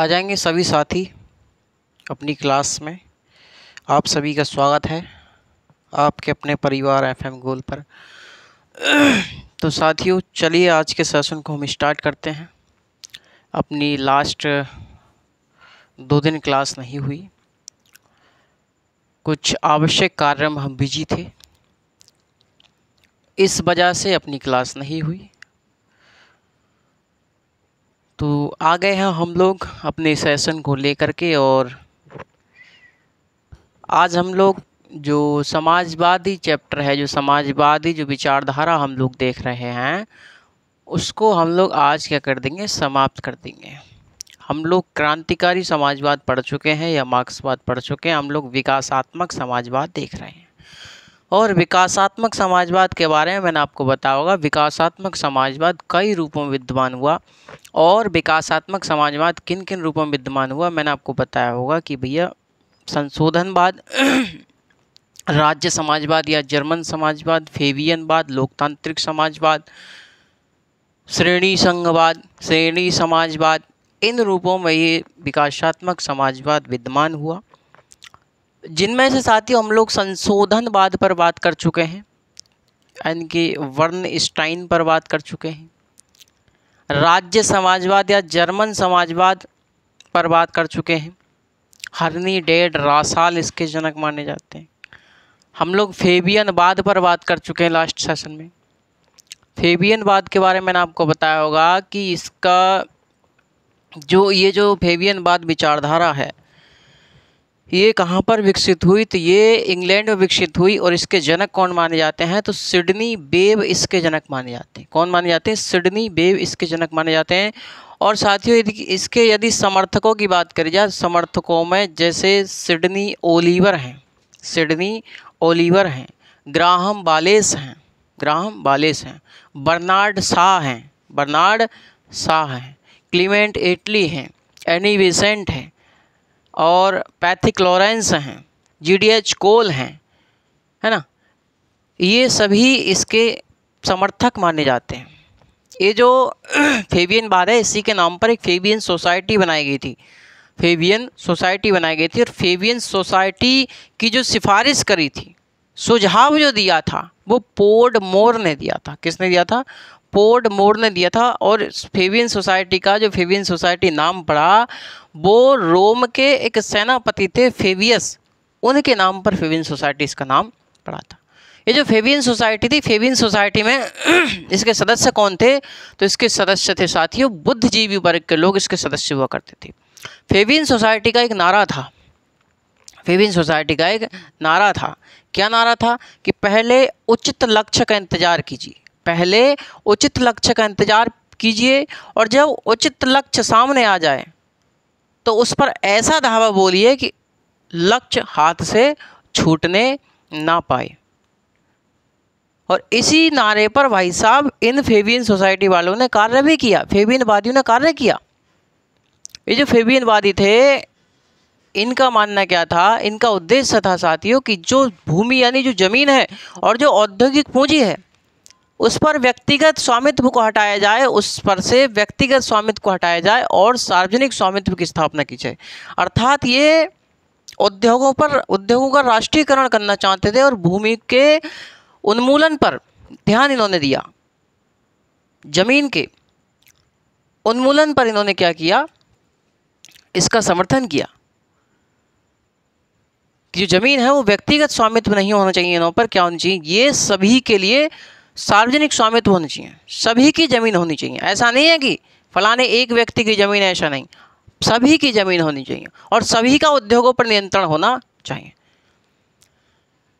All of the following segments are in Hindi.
आ जाएंगे सभी साथी अपनी क्लास में। आप सभी का स्वागत है आपके अपने परिवार एफएम गोल पर। तो साथियों, चलिए आज के सेशन को हम स्टार्ट करते हैं। अपनी लास्ट 2 दिन क्लास नहीं हुई, कुछ आवश्यक कार्य में हम बिजी थे, इस वजह से अपनी क्लास नहीं हुई। तो आ गए हैं हम लोग अपने सेशन को लेकर के, और आज हम लोग जो समाजवादी चैप्टर है, जो समाजवादी जो विचारधारा हम लोग देख रहे हैं, उसको हम लोग आज क्या कर देंगे, समाप्त कर देंगे। हम लोग क्रांतिकारी समाजवाद पढ़ चुके हैं या मार्क्सवाद पढ़ चुके हैं, हम लोग विकासात्मक समाजवाद देख रहे हैं। और विकासात्मक समाजवाद के बारे में मैंने आपको बताया होगा, विकासात्मक समाजवाद कई रूपों में विद्यमान हुआ। और विकासात्मक समाजवाद किन किन रूपों में विद्यमान हुआ मैंने आपको बताया होगा कि भैया संशोधनवाद, राज्य समाजवाद या जर्मन समाजवाद, फेबियनवाद, लोकतांत्रिक समाजवाद, श्रेणी संघवाद, श्रेणी समाजवाद, इन रूपों में ये विकासात्मक समाजवाद विद्यमान हुआ। जिनमें से साथियों हम लोग संशोधनवाद पर बात कर चुके हैं, यानी कि वर्नस्टाइन पर बात कर चुके हैं। राज्य समाजवाद या जर्मन समाजवाद पर बात कर चुके हैं। हर्नी डेड रासाल इसके जनक माने जाते हैं। हम लोग फेबियनवाद पर बात कर चुके हैं लास्ट सेशन में। फेबियनवाद के बारे में मैंने आपको बताया होगा कि इसका जो फेबियनवाद विचारधारा है, ये कहाँ पर विकसित हुई, तो ये इंग्लैंड में विकसित हुई। और इसके जनक कौन माने जाते हैं, तो सिडनी बेव इसके जनक माने जाते हैं। कौन माने जाते हैं, सिडनी बेव इसके जनक माने जाते हैं। और साथियों यदि समर्थकों की बात करी जाए, समर्थकों में जैसे सिडनी ओलिवर हैं, ग्राहम बालेस हैं, बर्नार्ड शाह हैं, क्लीमेंट एटली हैं, एनी विसेंट हैं, और पैथिक लॉरेंस हैं, जीडीएच कोल हैं, है ना। ये सभी इसके समर्थक माने जाते हैं। ये जो फेबियनवाद है, इसी के नाम पर एक फेबियन सोसाइटी बनाई गई थी। और फेबियन सोसाइटी की जो सिफारिश करी थी, सुझाव जो दिया था, वो पोर्डमोर ने दिया था। किसने दिया था, पोर्डमोर ने दिया था। और फेबियन सोसाइटी का जो फेबियन सोसाइटी नाम पड़ा, वो रोम के एक सेनापति थे फेबियस, उनके नाम पर फेबियन सोसाइटी इसका नाम पड़ा था। ये जो फेबियन सोसाइटी थी, फेबियन सोसाइटी में इसके सदस्य कौन थे, तो इसके सदस्य थे साथियों बुद्धिजीवी वर्ग के लोग इसके सदस्य हुआ करते थे। फेबियन सोसाइटी का एक नारा था, क्या नारा था कि पहले उचित लक्ष्य का इंतजार कीजिए, और जब उचित लक्ष्य सामने आ जाए तो उस पर ऐसा धावा बोलिए कि लक्ष्य हाथ से छूटने ना पाए। और इसी नारे पर भाई साहब इन फेबियन सोसाइटी वालों ने कार्य भी किया, फेबियनवादियों ने कार्य किया। ये जो फेबियनवादी थे, इनका मानना क्या था, इनका उद्देश्य था साथियों कि जो भूमि यानी जो जमीन है और जो औद्योगिक पूंजी है, उस पर व्यक्तिगत स्वामित्व को हटाया जाए, और सार्वजनिक स्वामित्व की स्थापना की जाए। अर्थात ये उद्योगों का राष्ट्रीयकरण करना चाहते थे, और भूमि के उन्मूलन पर ध्यान इन्होंने दिया। जमीन के उन्मूलन पर इन्होंने क्या किया, इसका समर्थन किया कि जो जमीन है वो व्यक्तिगत स्वामित्व नहीं होना चाहिए, इन्हों पर क्या होनी चाहिए, ये सभी के लिए सार्वजनिक स्वामित्व होनी चाहिए, सभी की जमीन होनी चाहिए। ऐसा नहीं है कि फलाने एक व्यक्ति की जमीन है, ऐसा नहीं, सभी की जमीन होनी चाहिए, और सभी का उद्योगों पर नियंत्रण होना चाहिए।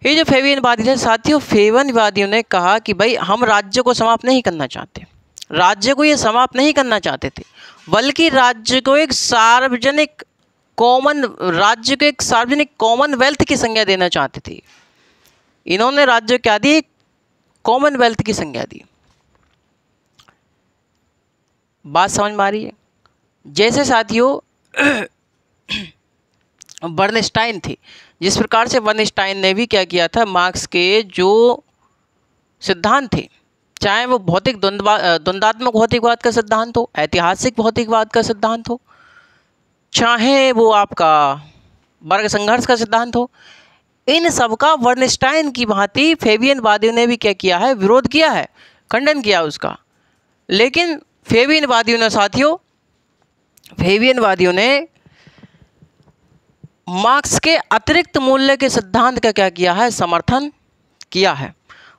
ये जो फेबियनवादी थे साथियों, फेबियनवादियों ने कहा कि भाई हम राज्य को समाप्त नहीं करना चाहते, बल्कि राज्य को एक सार्वजनिक कॉमनवेल्थ की संज्ञा देना चाहते थे। इन्होंने राज्य क्या दी, कॉमनवेल्थ की संज्ञा दी। बात समझ में आ रही है। जैसे साथियों बर्नस्टाइन थे, जिस प्रकार से बर्नस्टाइन ने भी क्या किया था, मार्क्स के जो सिद्धांत थे, चाहे वो द्वंद्वात्मक भौतिकवाद का सिद्धांत हो, ऐतिहासिक भौतिकवाद का सिद्धांत हो, चाहे वो आपका वर्ग संघर्ष का सिद्धांत हो, इन सबका बर्नस्टाइन की भांति फेबियनवादियों ने भी क्या किया है, विरोध किया है, खंडन किया उसका। लेकिन फेबियनवादियों ने साथियों, फेबियनवादियों ने मार्क्स के अतिरिक्त मूल्य के सिद्धांत का क्या किया है, समर्थन किया है।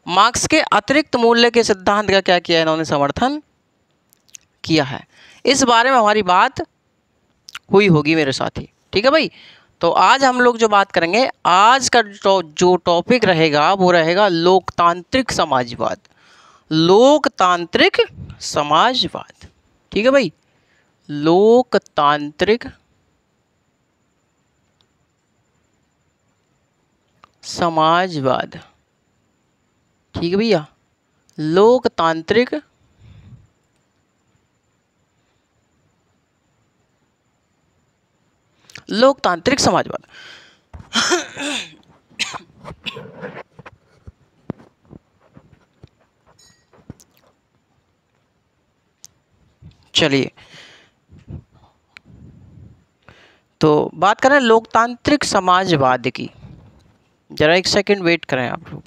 मार्क्स के अतिरिक्त मूल्य के सिद्धांत का क्या किया है, इन्होंने समर्थन किया है। इस बारे में हमारी बात हुई होगी मेरे साथी, ठीक है भाई। तो आज हम लोग जो बात करेंगे, आज का जो टॉपिक रहेगा वो रहेगा लोकतांत्रिक समाजवाद। लोकतांत्रिक समाजवाद, ठीक है भाई, लोकतांत्रिक समाजवाद, ठीक है भैया, लोकतांत्रिक समाजवाद। चलिए, तो बात करें लोकतांत्रिक समाजवाद की। जरा एक सेकंड वेट करें आप लोग।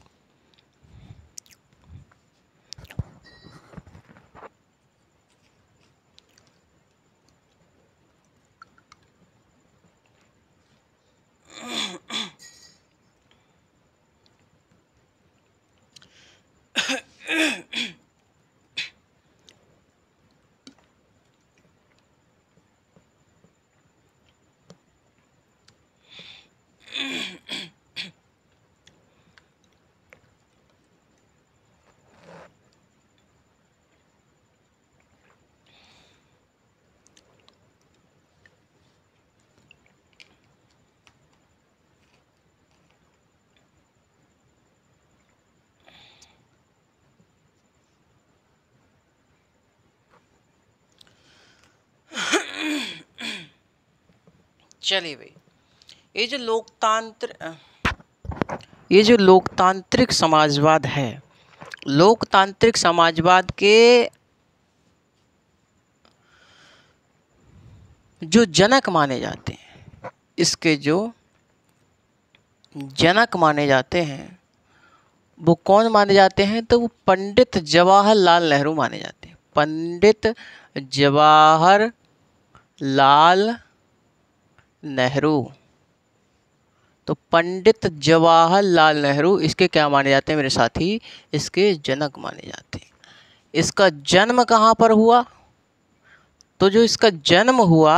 चलिए भाई, ये जो लोकतांत्रिक समाजवाद है, लोकतांत्रिक समाजवाद के जो जनक माने जाते हैं, इसके जो जनक माने जाते हैं वो कौन माने जाते हैं, तो वो पंडित जवाहरलाल नेहरू माने जाते हैं। पंडित जवाहरलाल नेहरू। तो पंडित जवाहरलाल नेहरू इसके क्या माने जाते हैं मेरे साथी, इसके जनक माने जाते हैं। इसका जन्म कहाँ पर हुआ, तो जो इसका जन्म हुआ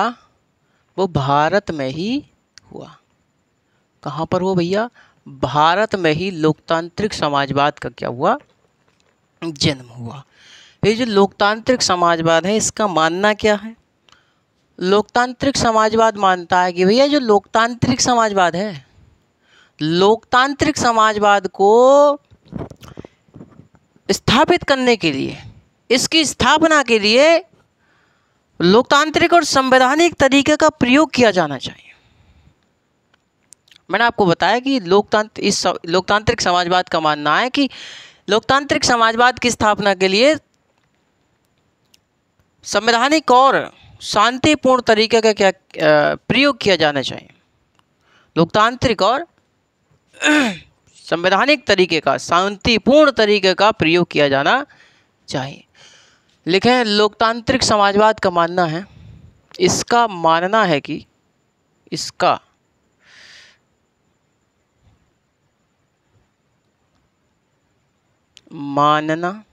वो भारत में ही हुआ। कहाँ पर हुआ भैया, भारत में ही लोकतांत्रिक समाजवाद का क्या हुआ, जन्म हुआ। ये जो लोकतांत्रिक समाजवाद है, इसका मानना क्या है, लोकतांत्रिक समाजवाद मानता है कि भैया जो लोकतांत्रिक समाजवाद है, लोकतांत्रिक समाजवाद को स्थापित करने के लिए, इसकी स्थापना के लिए लोकतांत्रिक और संवैधानिक तरीके का प्रयोग किया जाना चाहिए। मैंने आपको बताया कि लोकतांत्रिक समाजवाद का मानना है कि लोकतांत्रिक समाजवाद की स्थापना के लिए संवैधानिक और शांतिपूर्ण तरीके का क्या प्रयोग किया जाना चाहिए। लोकतांत्रिक और संवैधानिक तरीके का, शांतिपूर्ण तरीके का प्रयोग किया जाना चाहिए। लिखे लोकतांत्रिक समाजवाद का मानना है, इसका मानना है कि इसका मानना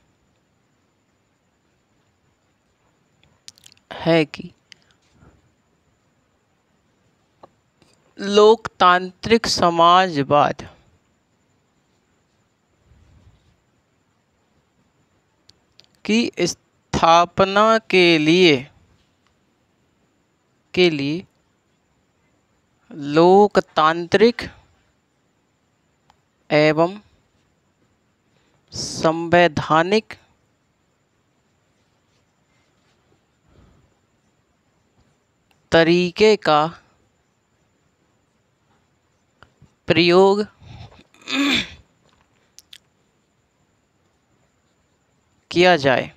है कि लोकतांत्रिक समाजवाद की स्थापना के लिए लोकतांत्रिक एवं संवैधानिक तरीके का प्रयोग किया जाए।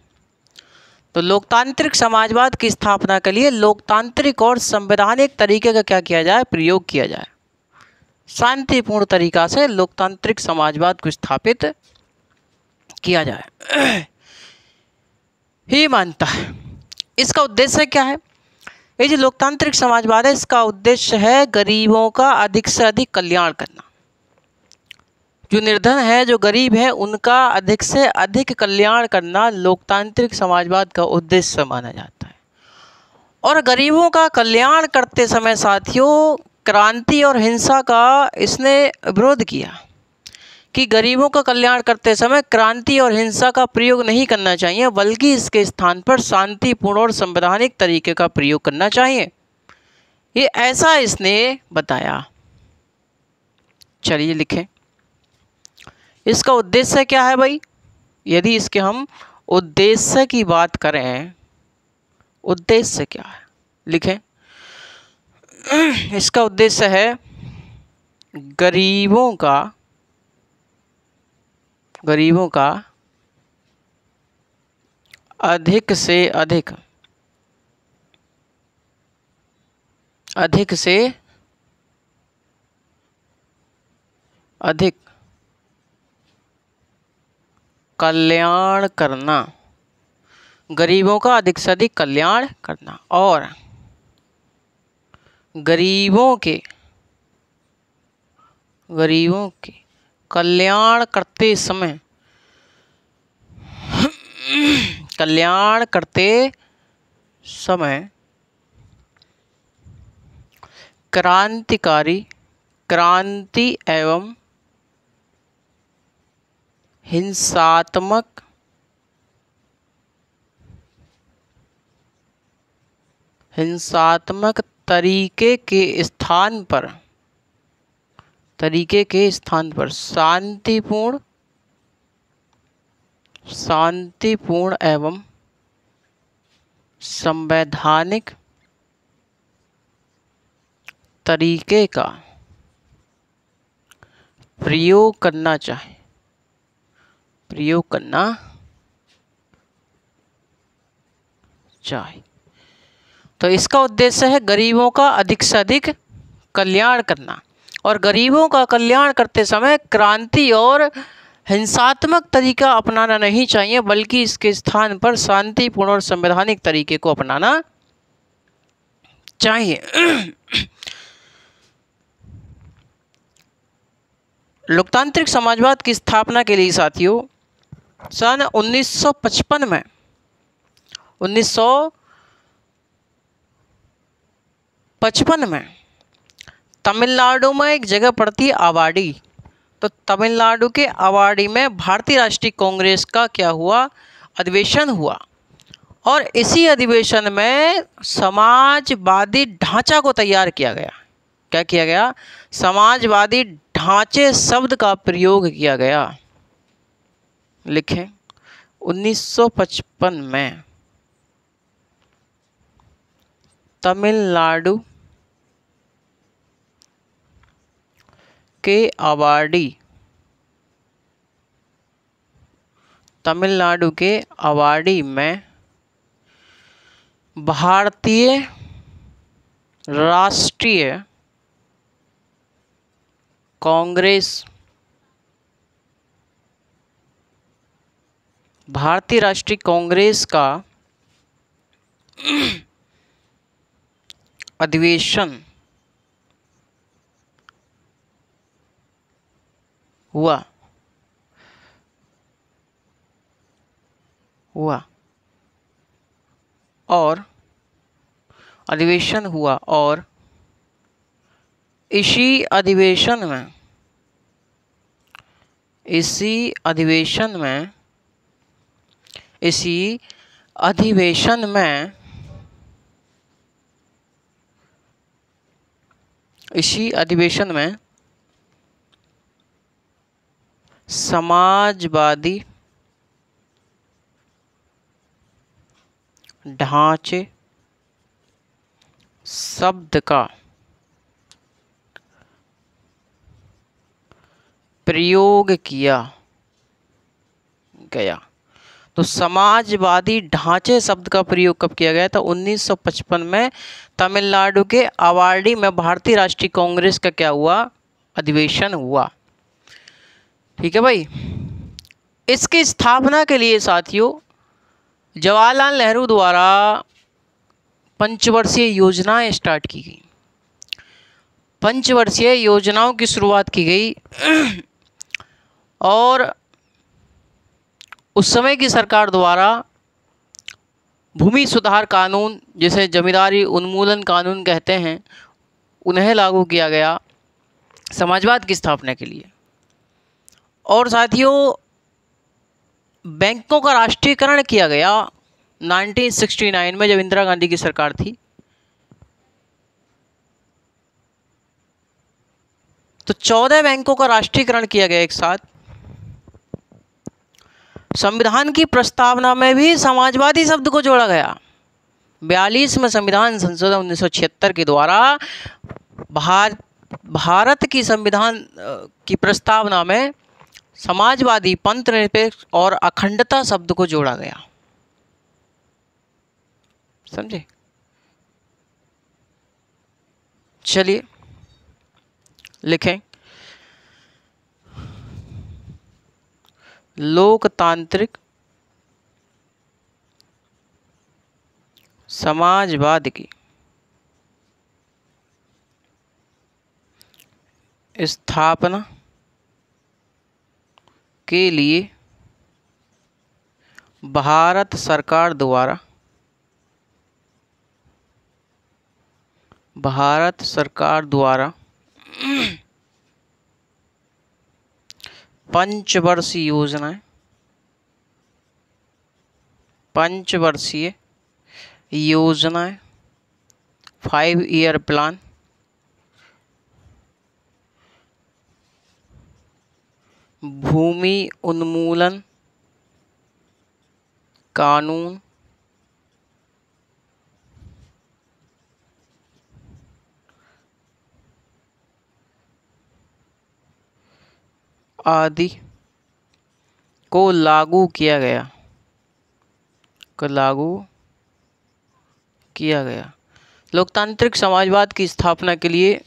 तो लोकतांत्रिक समाजवाद की स्थापना के लिए लोकतांत्रिक और संवैधानिक तरीके का क्या किया जाए, प्रयोग किया जाए। शांतिपूर्ण तरीका से लोकतांत्रिक समाजवाद को स्थापित किया जाए ही मानता है। इसका उद्देश्य क्या है? ये जो लोकतांत्रिक समाजवाद है, इसका उद्देश्य है गरीबों का अधिक से अधिक कल्याण करना। जो निर्धन है, जो गरीब है, उनका अधिक से अधिक कल्याण करना लोकतांत्रिक समाजवाद का उद्देश्य माना जाता है। और गरीबों का कल्याण करते समय साथियों क्रांति और हिंसा का इसने विरोध किया कि गरीबों का कल्याण करते समय क्रांति और हिंसा का प्रयोग नहीं करना चाहिए, बल्कि इसके स्थान पर शांतिपूर्ण और संवैधानिक तरीके का प्रयोग करना चाहिए। ये ऐसा इसने बताया। चलिए लिखें, इसका उद्देश्य क्या है भाई? यदि इसके हम उद्देश्य की बात करें, उद्देश्य क्या है, लिखें। इसका उद्देश्य है गरीबों का अधिक से अधिक कल्याण करना, गरीबों का अधिक से अधिक कल्याण करना और गरीबों के कल्याण करते समय क्रांति एवं हिंसात्मक तरीके के स्थान पर शांतिपूर्ण एवं संवैधानिक तरीके का प्रयोग करना चाहिए। तो इसका उद्देश्य है गरीबों का अधिक से अधिक कल्याण करना और गरीबों का कल्याण करते समय क्रांति और हिंसात्मक तरीका अपनाना नहीं चाहिए, बल्कि इसके स्थान पर शांतिपूर्ण और संवैधानिक तरीके को अपनाना चाहिए। लोकतांत्रिक समाजवाद की स्थापना के लिए साथियों सन 1955 में 1955 में तमिलनाडु में एक जगह पड़ती है आवाडी। तो तमिलनाडु के आवाडी में भारतीय राष्ट्रीय कांग्रेस का क्या हुआ, अधिवेशन हुआ और इसी अधिवेशन में समाजवादी ढांचा को तैयार किया गया। क्या किया गया? समाजवादी ढांचे शब्द का प्रयोग किया गया। लिखें, 1955 में तमिलनाडु के आवाडी में भारतीय राष्ट्रीय कांग्रेस का अधिवेशन हुआ और इसी अधिवेशन में समाजवादी ढांचे शब्द का प्रयोग किया गया। तो समाजवादी ढांचे शब्द का प्रयोग कब किया गया था? 1955 में तमिलनाडु के आवाडी में भारतीय राष्ट्रीय कांग्रेस का क्या हुआ? अधिवेशन हुआ। ठीक है भाई। इसकी स्थापना के लिए साथियों जवाहरलाल नेहरू द्वारा पंचवर्षीय योजनाएं स्टार्ट की गई। पंचवर्षीय योजनाओं की शुरुआत की गई और उस समय की सरकार द्वारा भूमि सुधार कानून, जिसे जमींदारी उन्मूलन कानून कहते हैं, उन्हें लागू किया गया समाजवाद की स्थापना के लिए। और साथियों बैंकों का राष्ट्रीयकरण किया गया 1969 में, जब इंदिरा गांधी की सरकार थी। तो 14 बैंकों का राष्ट्रीयकरण किया गया एक साथ। संविधान की प्रस्तावना में भी समाजवादी शब्द को जोड़ा गया। 42 में संविधान संशोधन 1976 के द्वारा भारत की संविधान की प्रस्तावना में समाजवादी, पंथ निरपेक्ष और अखंडता शब्द को जोड़ा गया। समझे? चलिए लिखें, लोकतांत्रिक समाजवाद की स्थापना के लिए भारत सरकार द्वारा पंचवर्षीय 5 ईयर प्लान भूमि उन्मूलन कानून आदि को लागू किया गया। लोकतांत्रिक समाजवाद की स्थापना के लिए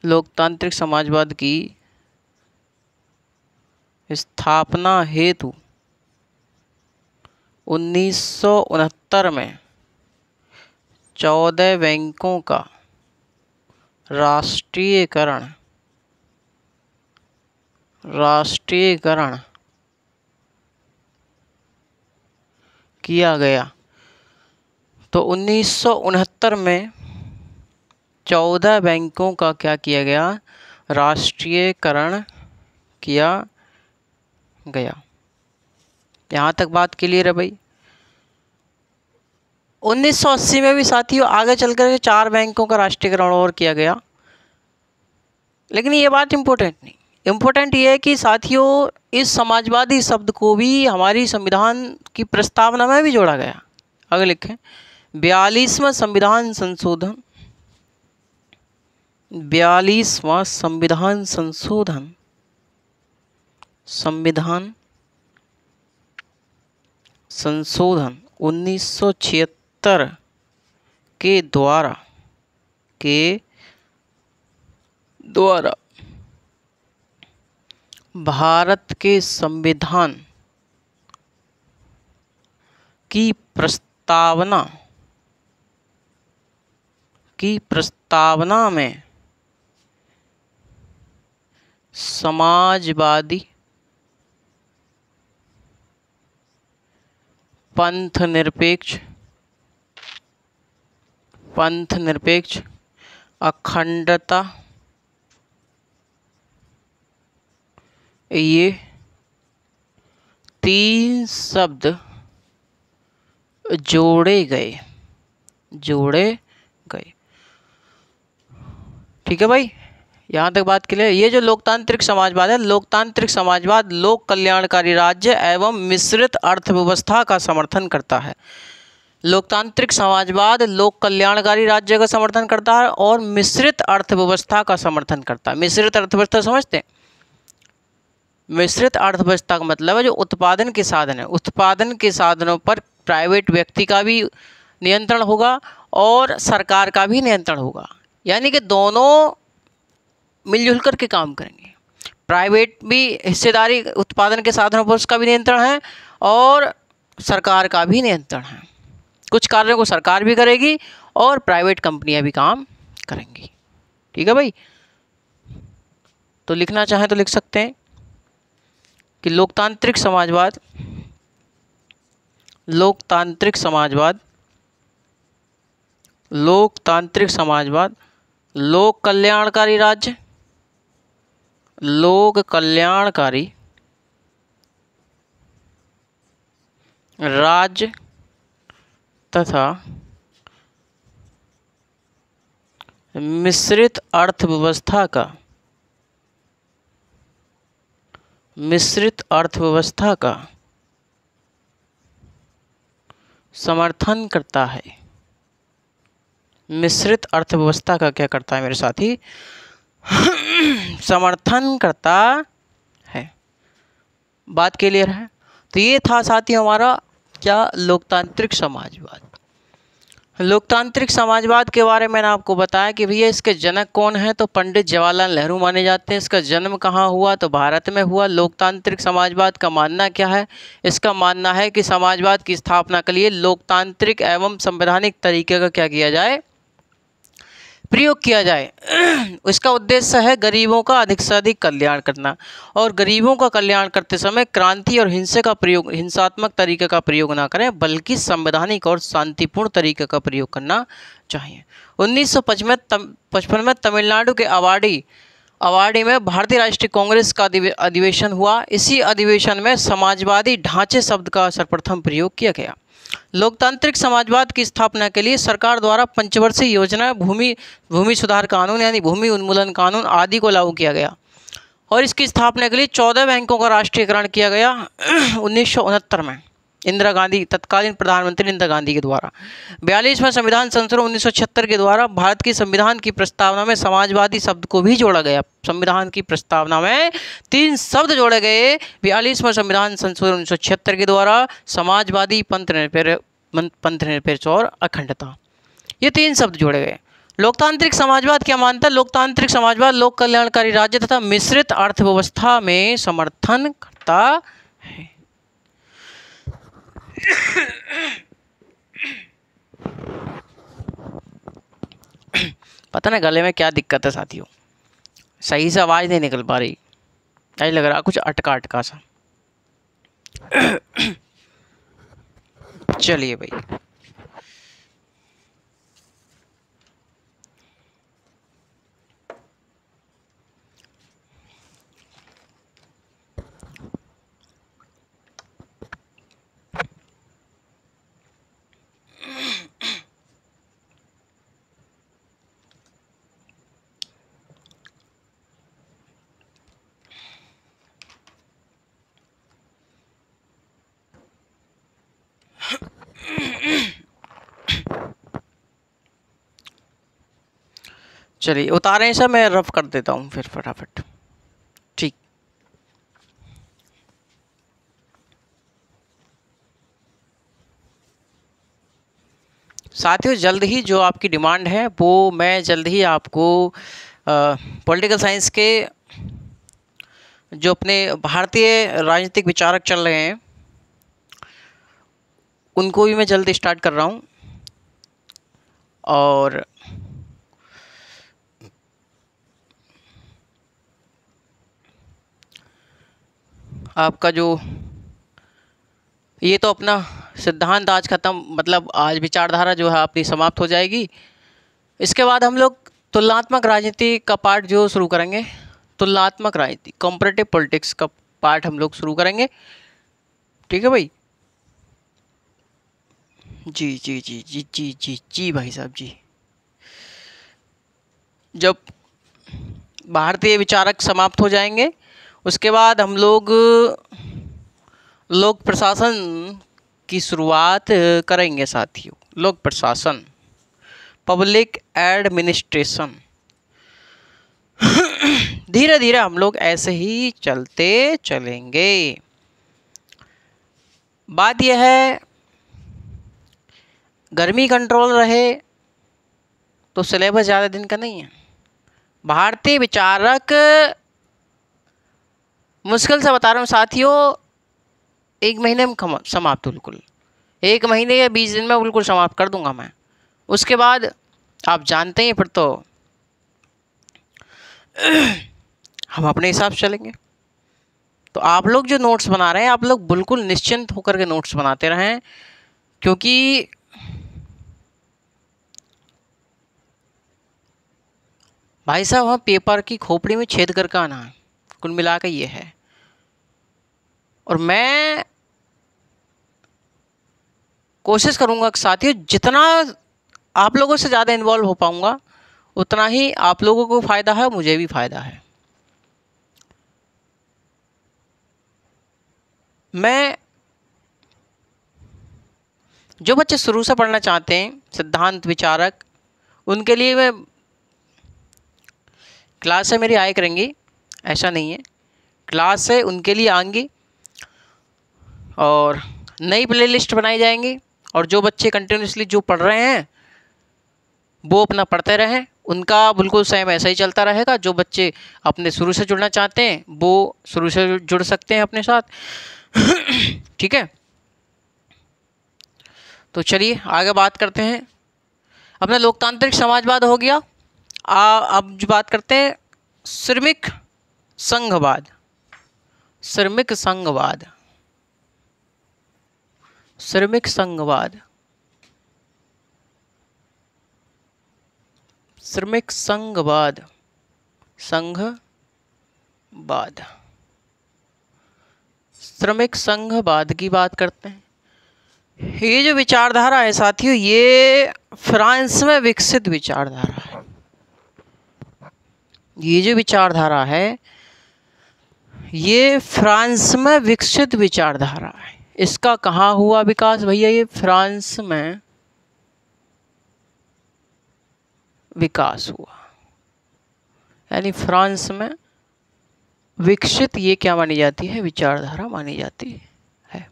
लोकतांत्रिक समाजवाद की स्थापना हेतु 1969 में 14 बैंकों का राष्ट्रीयकरण किया गया। तो 1969 में 14 बैंकों का क्या किया गया? राष्ट्रीयकरण किया गया। यहाँ तक बात क्लियर है भाई। 1980 में भी साथियों आगे चल कर 4 बैंकों का राष्ट्रीयकरण और किया गया। लेकिन ये बात इम्पोर्टेंट नहीं, इम्पोर्टेंट ये है कि साथियों इस समाजवादी शब्द को भी हमारी संविधान की प्रस्तावना में भी जोड़ा गया। आगे लिखें, 42वां संविधान संशोधन 1976 के द्वारा भारत के संविधान की प्रस्तावना में समाजवादी, पंथ निरपेक्ष, अखंडता, ये 3 शब्द जोड़े गए। ठीक है भाई, यहाँ तक बात क्लियर। ये जो लोकतांत्रिक समाजवाद है, लोकतांत्रिक समाजवाद लोक कल्याणकारी राज्य एवं मिश्रित अर्थव्यवस्था का समर्थन करता है। लोकतांत्रिक समाजवाद लोक कल्याणकारी राज्य का समर्थन करता है और मिश्रित अर्थव्यवस्था का समर्थन करता है। मिश्रित अर्थव्यवस्था समझते हैं? मिश्रित अर्थव्यवस्था का मतलब है जो उत्पादन के साधन है, उत्पादन के साधनों पर प्राइवेट व्यक्ति का भी नियंत्रण होगा और सरकार का भी नियंत्रण होगा, यानी कि दोनों मिलजुल कर के काम करेंगे। प्राइवेट भी हिस्सेदारी उत्पादन के साधनों पर उसका भी नियंत्रण है और सरकार का भी नियंत्रण है। कुछ कार्यों को सरकार भी करेगी और प्राइवेट कंपनियां भी काम करेंगी। ठीक है भाई, तो लिखना चाहें तो लिख सकते हैं कि लोकतांत्रिक समाजवाद, लोकतांत्रिक समाजवाद, लोकतांत्रिक समाजवाद लोक कल्याणकारी राज्य, लोक कल्याणकारी राज्य तथा मिश्रित अर्थव्यवस्था का, मिश्रित अर्थव्यवस्था का समर्थन करता है। मिश्रित अर्थव्यवस्था का क्या करता है मेरे साथी? समर्थन करता है। बात क्लियर है? तो ये था साथी हमारा क्या, लोकतांत्रिक समाजवाद। लोकतांत्रिक समाजवाद के बारे में मैंने आपको बताया कि भैया इसके जनक कौन है, तो पंडित जवाहरलाल नेहरू माने जाते हैं। इसका जन्म कहाँ हुआ, तो भारत में हुआ। लोकतांत्रिक समाजवाद का मानना क्या है? इसका मानना है कि समाजवाद की स्थापना के लिए लोकतांत्रिक एवं संवैधानिक तरीके का क्या किया जाए, प्रयोग किया जाए। इसका उद्देश्य है गरीबों का अधिक से अधिक कल्याण करना, और गरीबों का कल्याण करते समय क्रांति और हिंसा का प्रयोग, हिंसात्मक तरीके का प्रयोग ना करें, बल्कि संवैधानिक और शांतिपूर्ण तरीके का प्रयोग करना चाहिए। 1955 में तमिलनाडु के अवाड़ी में भारतीय राष्ट्रीय कांग्रेस का अधिवेशन हुआ। इसी अधिवेशन में समाजवादी ढांचे शब्द का सर्वप्रथम प्रयोग किया गया। लोकतांत्रिक समाजवाद की स्थापना के लिए सरकार द्वारा पंचवर्षीय योजना, भूमि सुधार कानून यानी भूमि उन्मूलन कानून आदि को लागू किया गया, और इसकी स्थापना के लिए 14 बैंकों का राष्ट्रीयकरण किया गया 1969 में इंदिरा गांधी, तत्कालीन प्रधानमंत्री इंदिरा गांधी के द्वारा। 42वें संविधान संशोधन 1976 के द्वारा भारत की संविधान की प्रस्तावना में समाजवादी शब्द को भी जोड़ा गया। संविधान की प्रस्तावना में 3 शब्द जोड़े गए 42वें संविधान संशोधन 1976 के द्वारा, समाजवादी, पंथ निरपेक्ष और अखंडता। ये 3 शब्द जोड़े गए। लोकतांत्रिक समाजवाद क्या मानता है? लोकतांत्रिक समाजवाद लोक कल्याणकारी राज्य तथा मिश्रित अर्थव्यवस्था में समर्थन करता है। पता ना गले में क्या दिक्कत है साथियों, सही से आवाज नहीं निकल पा रही, ऐसा लग रहा कुछ अटका अटका सा। चलिए भाई, चलिए उतारें सब, मैं रफ कर देता हूँ फिर फटाफट। ठीक, साथियों जल्द ही जो आपकी डिमांड है वो मैं जल्द ही आपको पॉलिटिकल साइंस के जो अपने भारतीय राजनीतिक विचारक चल रहे हैं उनको भी मैं जल्द स्टार्ट कर रहा हूँ, और आपका जो ये तो अपना सिद्धांत आज ख़त्म, मतलब आज विचारधारा जो है अपनी समाप्त हो जाएगी। इसके बाद हम लोग तुलनात्मक राजनीति का पार्ट जो शुरू करेंगे, तुलनात्मक राजनीति, कॉम्परेटिव पॉलिटिक्स का पार्ट हम लोग शुरू करेंगे। ठीक है भाई? जी जी जी जी जी जी जी भाई साहब जी। जब भारतीय विचारक समाप्त हो जाएंगे उसके बाद हम लोग लोक प्रशासन की शुरुआत करेंगे साथियों। लोक प्रशासन, पब्लिक एडमिनिस्ट्रेशन। धीरे धीरे हम लोग ऐसे ही चलते चलेंगे। बात यह है, गर्मी कंट्रोल रहे तो सिलेबस ज़्यादा दिन का नहीं है। भारतीय विचारक, मुश्किल से बता रहा हूँ साथियों, 1 महीने में समाप्त, बिल्कुल 1 महीने या 20 दिन में बिल्कुल समाप्त कर दूंगा मैं। उसके बाद आप जानते हैं फिर तो हम अपने हिसाब से चलेंगे। तो आप लोग जो नोट्स बना रहे हैं, आप लोग बिल्कुल निश्चिंत होकर के नोट्स बनाते रहें, क्योंकि भाई साहब हम पेपर की खोपड़ी में छेद करके आना है, कुल मिला के ये है। और मैं कोशिश करूंगा कि साथियों जितना आप लोगों से ज़्यादा इन्वॉल्व हो पाऊंगा उतना ही आप लोगों को फ़ायदा है, मुझे भी फ़ायदा है। मैं जो बच्चे शुरू से पढ़ना चाहते हैं सिद्धांत विचारक, उनके लिए मैं क्लास से मेरी आया करेंगी, ऐसा नहीं है, क्लास से उनके लिए आएंगी और नई प्लेलिस्ट बनाई जाएंगी। और जो बच्चे कंटिन्यूसली जो पढ़ रहे हैं वो अपना पढ़ते रहें, उनका बिल्कुल सेम ऐसा ही चलता रहेगा। जो बच्चे अपने शुरू से जुड़ना चाहते हैं वो शुरू से जुड़ सकते हैं अपने साथ। ठीक है, तो चलिए आगे बात करते हैं। अपना लोकतांत्रिक समाजवाद हो गया। अब जो बात करते हैं श्रमिक संघवाद। श्रमिक संघवाद, श्रमिक संघवाद, श्रमिक संघवाद, संघवाद, श्रमिक संघवाद की बात करते हैं। ये जो विचारधारा है साथियों, ये फ्रांस में विकसित विचारधारा है। ये जो विचारधारा है ये फ्रांस में विकसित विचारधारा है। इसका कहाँ हुआ विकास भैया? ये फ्रांस में विकास हुआ, यानी फ्रांस में विकसित ये क्या मानी जाती है? विचारधारा मानी जाती है।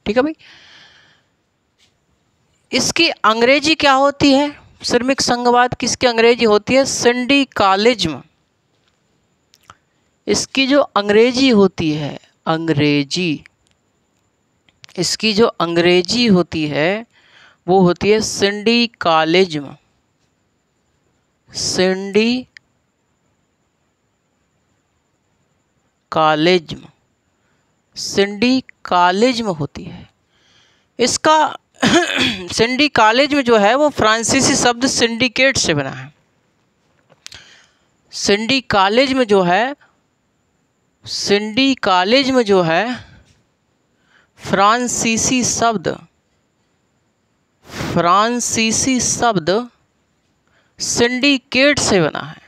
ठीक है भाई। इसकी अंग्रेजी क्या होती है? श्रमिक संघवाद किसकी अंग्रेजी होती है? सिंडिकालिज्म। इसकी जो अंग्रेजी होती है, अंग्रेजी, इसकी जो अंग्रेजी होती है वो होती है सिंडिकालिज्म। सिंडिकालिज्म, सिंडिकालिज्म होती है। इसका सिंडिकालिज्म जो है वो फ्रांसीसी शब्द सिंडिकेट से बना है। सिंडिकालिज्म जो है, सिंडिकालिज्म जो है फ्रांसीसी शब्द, फ्रांसीसी शब्द सिंडिकेट से बना है।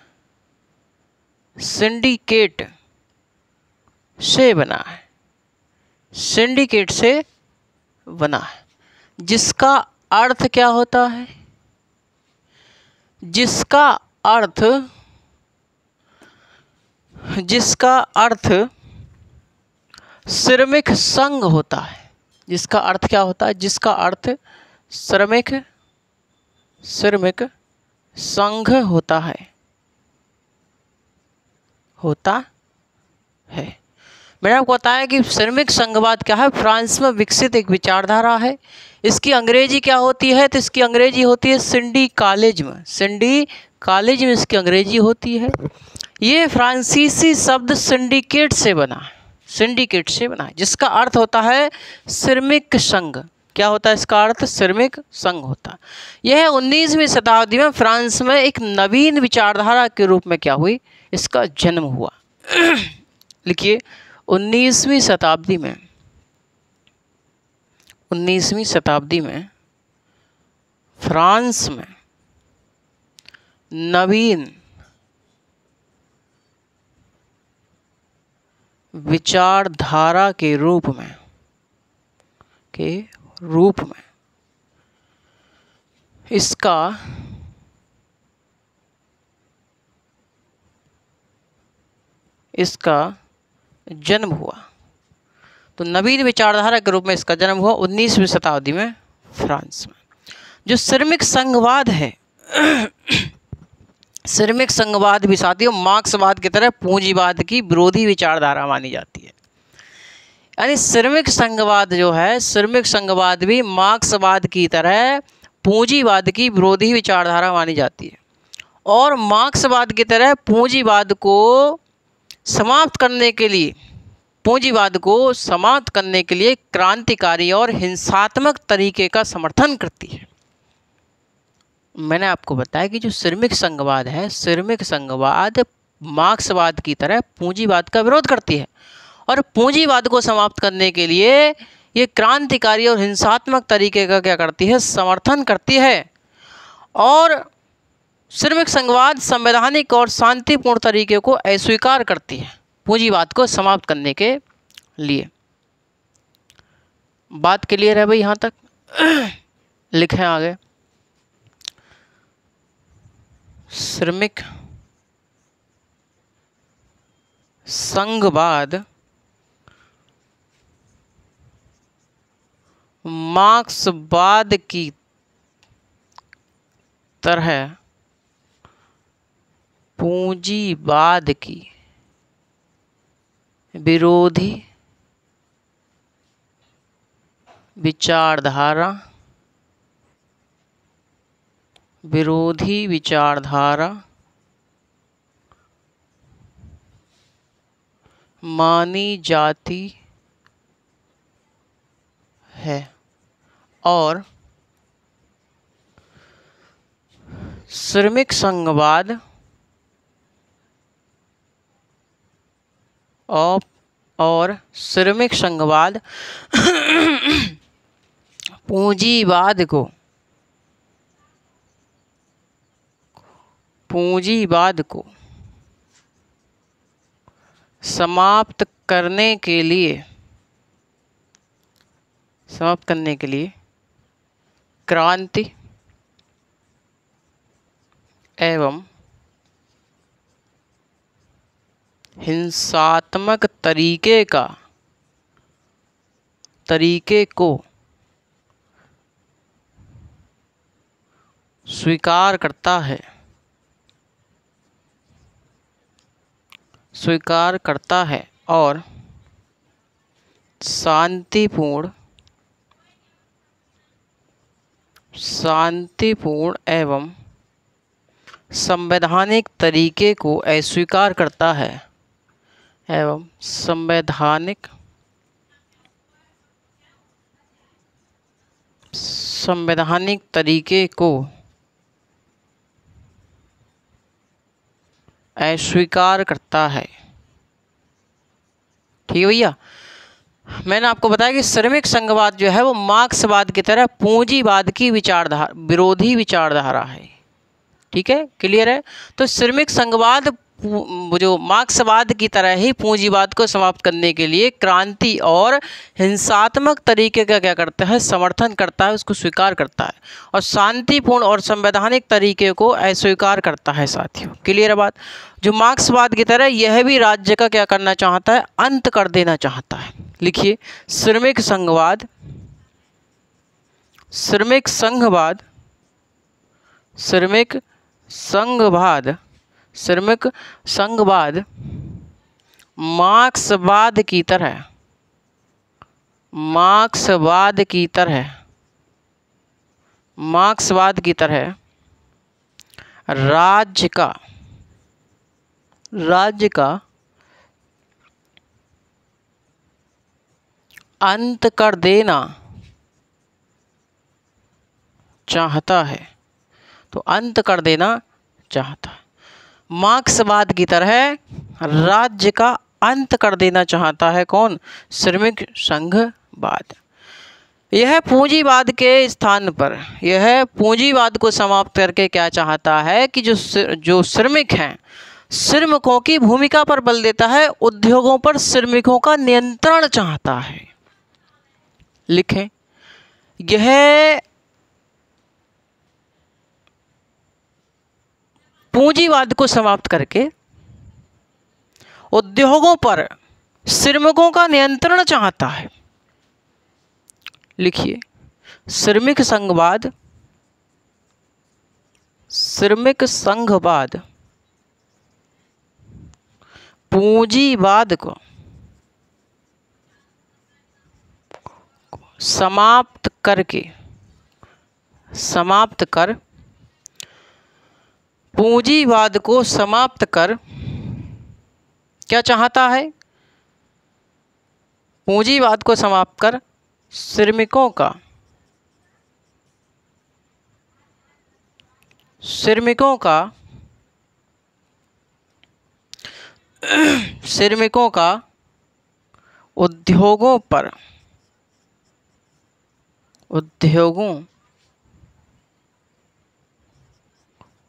सिंडिकेट से बना है, सिंडिकेट से बना है, जिसका अर्थ क्या होता है? जिसका अर्थ, जिसका अर्थ श्रमिक संघ होता है। जिसका अर्थ क्या होता है? जिसका अर्थ श्रमिक, श्रमिक संघ होता है, होता है। मैंने आपको बताया कि श्रमिक संघवाद क्या है? फ्रांस में विकसित एक विचारधारा है। इसकी अंग्रेजी क्या होती है? तो इसकी अंग्रेजी होती है सिंडिकालिज्म। सिंडिकालिज्म इसकी अंग्रेजी होती है। ये फ्रांसीसी शब्द सिंडिकेट से बना है, सिंडिकेट से बना है, जिसका अर्थ होता है श्रमिक संघ। क्या होता है इसका अर्थ? श्रमिक संघ होता है। यह 19वीं शताब्दी में फ्रांस में एक नवीन विचारधारा के रूप में क्या हुई? इसका जन्म हुआ। लिखिए 19वीं शताब्दी में, 19वीं शताब्दी में फ्रांस में नवीन विचारधारा के रूप में, इसका इसका जन्म हुआ। तो नवीन विचारधारा के रूप में इसका जन्म हुआ 19वीं शताब्दी में फ्रांस में। जो श्रमिक संघवाद है, श्रमिक संघवाद भी साथियों मार्क्सवाद की तरह पूंजीवाद की विरोधी विचारधारा मानी जाती है। यानी श्रमिक संघवाद जो है, श्रमिक संघवाद भी मार्क्सवाद की तरह पूंजीवाद की विरोधी विचारधारा मानी जाती है और मार्क्सवाद की तरह पूंजीवाद को समाप्त करने के लिए, पूंजीवाद को समाप्त करने के लिए क्रांतिकारी और हिंसात्मक तरीके का समर्थन करती है। मैंने आपको बताया कि जो श्रमिक संघवाद है, श्रमिक संघवाद मार्क्सवाद की तरह पूंजीवाद का विरोध करती है और पूंजीवाद को समाप्त करने के लिए ये क्रांतिकारी और हिंसात्मक तरीके का क्या करती है, समर्थन करती है। और श्रमिक संघवाद संवैधानिक और शांतिपूर्ण तरीके को अस्वीकार करती है पूंजीवाद को समाप्त करने के लिए। बात क्लियर है भाई यहाँ तक? लिखें आगे। श्रमिक संघवाद मार्क्सवाद की तरह पूंजीवाद की विरोधी विचारधारा मानी जाती है और श्रमिक संघवाद और श्रमिक संघवाद पूंजीवाद को समाप्त करने के लिए क्रांति एवं हिंसात्मक तरीके को स्वीकार करता है और शांतिपूर्ण एवं संवैधानिक तरीके को अस्वीकार करता है एवं संवैधानिक तरीके को अस्वीकार करता है। ठीक है भैया, मैंने आपको बताया कि श्रमिक संघवाद जो है वो मार्क्सवाद की तरह पूंजीवाद की विरोधी विचारधारा है। ठीक है, क्लियर है? तो श्रमिक संघवाद जो मार्क्सवाद की तरह ही पूंजीवाद को समाप्त करने के लिए क्रांति और हिंसात्मक तरीके का क्या करता है, समर्थन करता है, उसको स्वीकार करता है और शांतिपूर्ण और संवैधानिक तरीके को अस्वीकार करता है। साथियों क्लियर है बात? जो मार्क्सवाद की तरह यह भी राज्य का क्या करना चाहता है, अंत कर देना चाहता है। लिखिए, श्रमिक संघवाद मार्क्सवाद की तरह राज्य का अंत कर देना चाहता है। तो अंत कर देना चाहता है। मार्क्सवाद की तरह राज्य का अंत कर देना चाहता है कौन? श्रमिक संघवाद। यह पूंजीवाद के स्थान पर, यह पूंजीवाद को समाप्त करके क्या चाहता है कि जो श्रमिक हैं, श्रमिकों की भूमिका पर बल देता है, उद्योगों पर श्रमिकों का नियंत्रण चाहता है। लिखें, यह पूंजीवाद को समाप्त करके उद्योगों पर श्रमिकों का नियंत्रण चाहता है। लिखिए, श्रमिक संघवाद, श्रमिक संघवाद पूंजीवाद को समाप्त कर पूंजीवाद को समाप्त कर क्या चाहता है? पूंजीवाद को समाप्त कर श्रमिकों का उद्योगों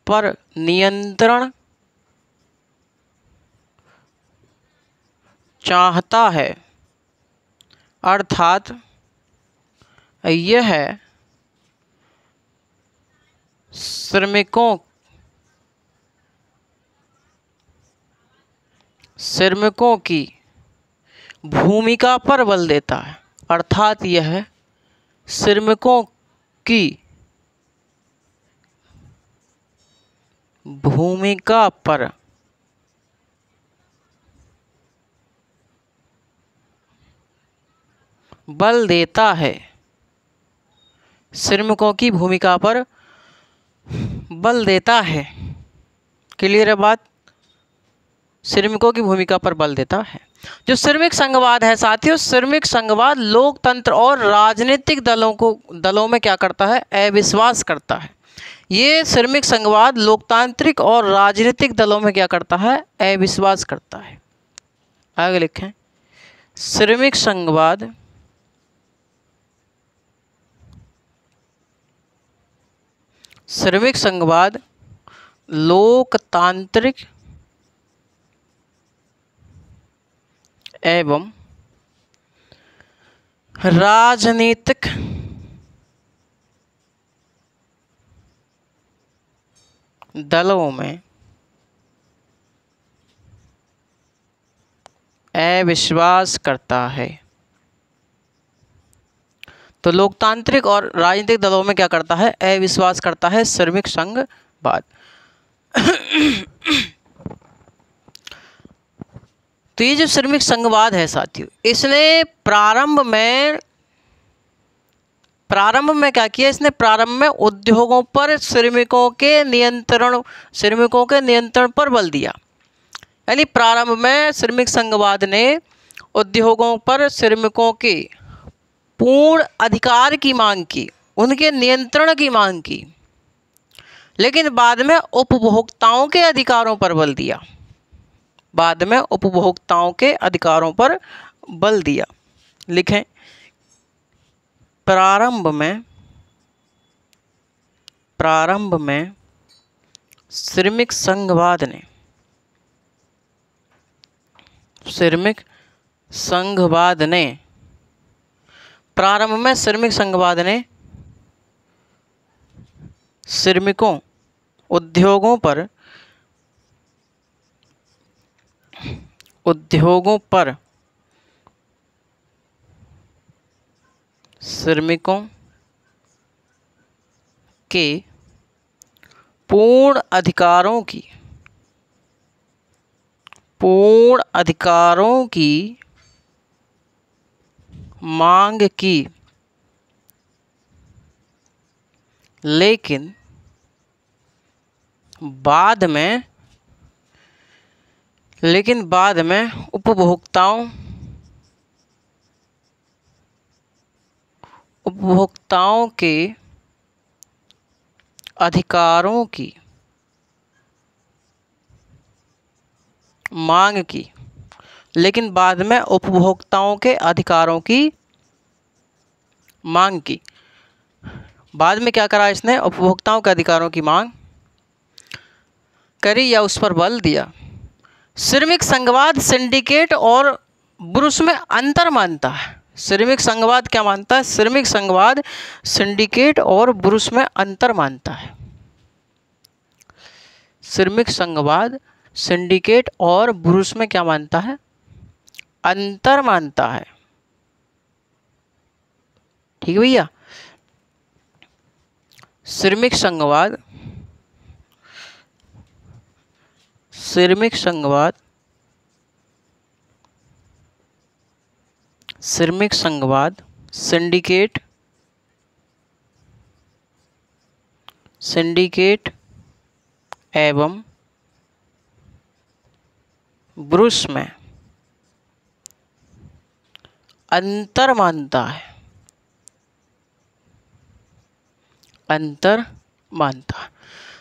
पर नियंत्रण चाहता है। अर्थात यह श्रमिकों की भूमिका पर बल देता है। अर्थात यह श्रमिकों की भूमिका पर बल देता है। श्रमिकों की भूमिका पर बल देता है। क्लियर है बात? श्रमिकों की भूमिका पर बल देता है। जो श्रमिक संघवाद है साथियों, श्रमिक संघवाद लोकतंत्र और राजनीतिक दलों में क्या करता है? अविश्वास करता है। ये श्रमिक संघवाद लोकतांत्रिक और राजनीतिक दलों में क्या करता है? अविश्वास करता है। आगे लिखें, श्रमिक संघवाद लोकतांत्रिक एवं राजनीतिक दलों में अविश्वास करता है। तो लोकतांत्रिक और राजनीतिक दलों में क्या करता है? अविश्वास करता है श्रमिक संघवाद। तो ये जो श्रमिक संघवाद है साथियों, इसने प्रारंभ में क्या किया? इसने प्रारंभ में उद्योगों पर श्रमिकों के नियंत्रण पर बल दिया। यानी प्रारंभ में श्रमिक संघवाद ने उद्योगों पर श्रमिकों के पूर्ण अधिकार की मांग की, उनके नियंत्रण की मांग की, लेकिन बाद में उपभोक्ताओं के अधिकारों पर बल दिया। लिखें, प्रारंभ में श्रमिक संघवाद ने श्रमिकों उद्योगों पर श्रमिकों के पूर्ण अधिकारों की मांग की, लेकिन बाद में उपभोक्ताओं के अधिकारों की मांग की, लेकिन बाद में उपभोक्ताओं के अधिकारों की मांग की। बाद में क्या करा इसने? उपभोक्ताओं के अधिकारों की मांग करी या उस पर बल दिया। श्रमिक संघवाद सिंडिकेट और ब्रूस में अंतर मानता है। श्रमिक संघवाद क्या मानता है? श्रमिक संघवाद सिंडिकेट और ब्रूस में अंतर मानता है। श्रमिक संघवाद सिंडिकेट और ब्रूस में क्या मानता है? अंतर मानता है। ठीक है भैया। श्रमिक संघवाद, श्रमिक संघवाद, श्रमिक संघवाद, सिंडिकेट, सिंडिकेट एवं ब्रूस में अंतर मानता है, अंतर मानता है।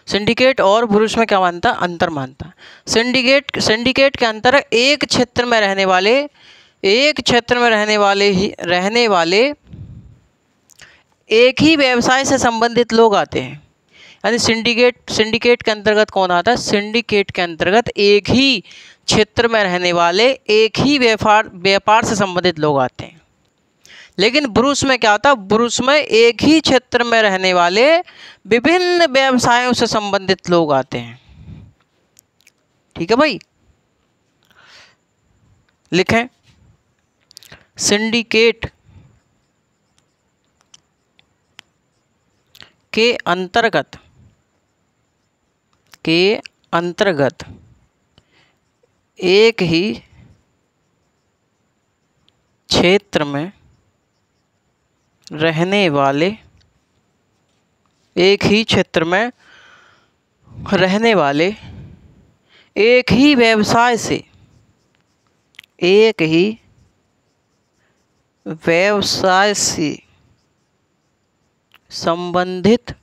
सिंडिकेट और ब्रूस में क्या मानता है? अंतर मानता है। सिंडिकेट के अंतर्गत एक क्षेत्र में रहने वाले एक ही व्यवसाय से संबंधित लोग आते हैं। यानी सिंडिकेट के अंतर्गत कौन आता है? सिंडिकेट के अंतर्गत एक ही क्षेत्र में रहने वाले एक ही व्यापार से संबंधित लोग आते हैं। लेकिन ब्रूस में क्या होता है? ब्रूस में एक ही क्षेत्र में रहने वाले विभिन्न व्यवसायों से संबंधित लोग आते हैं। ठीक है भाई, लिखें। सिंडिकेट के अंतर्गत एक ही क्षेत्र में रहने वाले एक ही व्यवसाय से संबंधित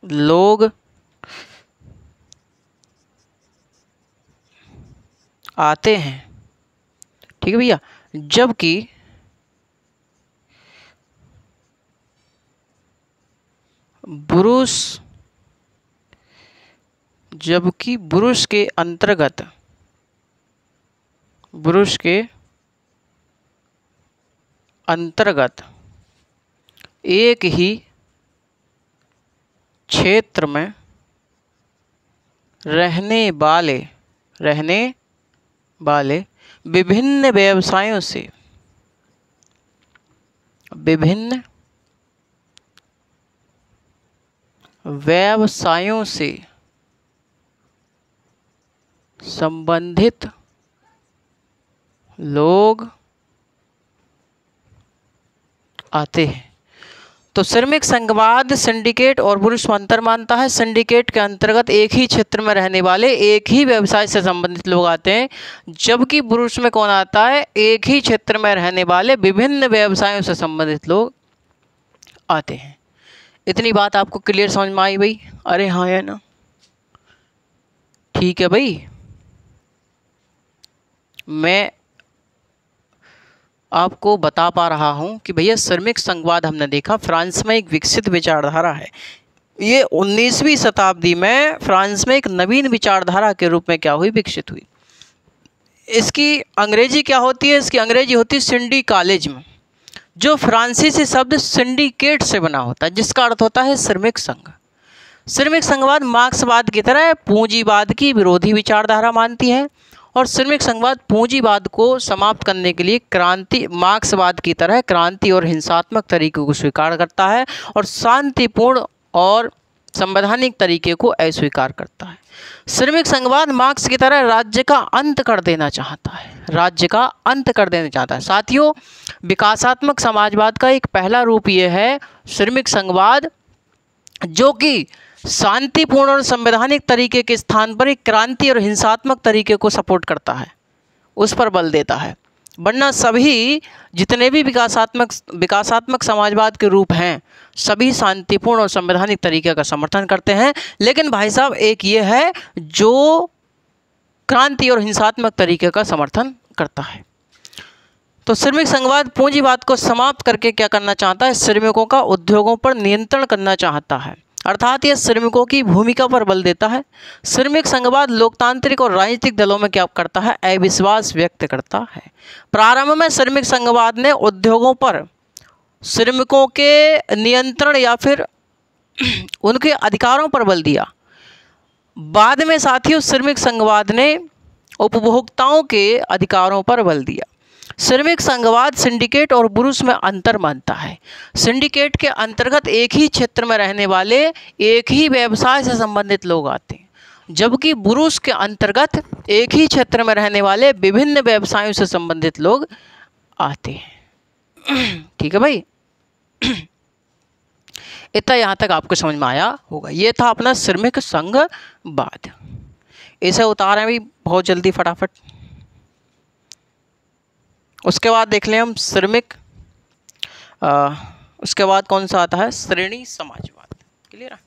लोग आते हैं। ठीक है भैया। जबकि ब्रूस के अंतर्गत एक ही क्षेत्र में रहने वाले विभिन्न व्यवसायों से संबंधित लोग आते हैं। तो श्रमिक संघवाद सिंडिकेट और ब्रूस में अंतर मानता है। सिंडिकेट के अंतर्गत एक ही क्षेत्र में रहने वाले एक ही व्यवसाय से संबंधित लोग आते हैं, जबकि ब्रूस में कौन आता है? एक ही क्षेत्र में रहने वाले विभिन्न व्यवसायों से संबंधित लोग आते हैं। इतनी बात आपको क्लियर समझ में आई भाई? अरे हाँ या ना? ठीक है भाई। मैं आपको बता पा रहा हूं कि भैया श्रमिक संघवाद हमने देखा फ्रांस में एक विकसित विचारधारा है। ये 19वीं शताब्दी में फ्रांस में एक नवीन विचारधारा के रूप में क्या हुई? विकसित हुई। इसकी अंग्रेजी क्या होती है? इसकी अंग्रेजी होती है सिंडिकालिज्म, जो फ्रांसीसी शब्द सिंडिकेट से बना होता है, जिसका अर्थ होता है श्रमिक संघ। श्रमिक संघवाद मार्क्सवाद की तरह पूंजीवाद की विरोधी विचारधारा मानती है और श्रमिक संघवाद पूंजीवाद को समाप्त करने के लिए मार्क्सवाद की तरह क्रांति और हिंसात्मक तरीकों को स्वीकार करता है और शांतिपूर्ण और संवैधानिक तरीके को अस्वीकार करता है। श्रमिक संघवाद मार्क्स की तरह राज्य का अंत कर देना चाहता है। साथियों, विकासात्मक समाजवाद का एक पहला रूप ये है श्रमिक संघवाद, जो कि शांतिपूर्ण और संवैधानिक तरीके के स्थान पर एक क्रांति और हिंसात्मक तरीके को सपोर्ट करता है, उस पर बल देता है। वरना सभी जितने भी विकासात्मक समाजवाद के रूप हैं, सभी शांतिपूर्ण और संवैधानिक तरीके का समर्थन करते हैं। लेकिन भाई साहब, एक ये है जो क्रांति और हिंसात्मक तरीके का समर्थन करता है। तो श्रमिक संघवाद पूंजीवाद को समाप्त करके क्या करना चाहता है? श्रमिकों का उद्योगों पर नियंत्रण करना चाहता है, अर्थात यह श्रमिकों की भूमिका पर बल देता है। श्रमिक संघवाद लोकतांत्रिक और राजनीतिक दलों में क्या करता है? अविश्वास व्यक्त करता है। प्रारंभ में श्रमिक संघवाद ने उद्योगों पर श्रमिकों के नियंत्रण या फिर उनके अधिकारों पर बल दिया। बाद में साथियों श्रमिक संघवाद ने उपभोक्ताओं के अधिकारों पर बल दिया। श्रमिक संघवाद सिंडिकेट और बुरुस में अंतर मानता है। सिंडिकेट के अंतर्गत एक ही क्षेत्र में रहने वाले एक ही व्यवसाय से संबंधित लोग आते हैं, जबकि बुरुस के अंतर्गत एक ही क्षेत्र में रहने वाले विभिन्न व्यवसायों से संबंधित लोग आते हैं। ठीक है भाई, इतना यहाँ तक आपको समझ में आया होगा। ये था अपना श्रमिक संघवाद। इसे उतारें भी बहुत जल्दी फटाफट। उसके बाद देख लें हम श्रमिक, उसके बाद कौन सा आता है, श्रेणी समाजवाद। क्लियर है?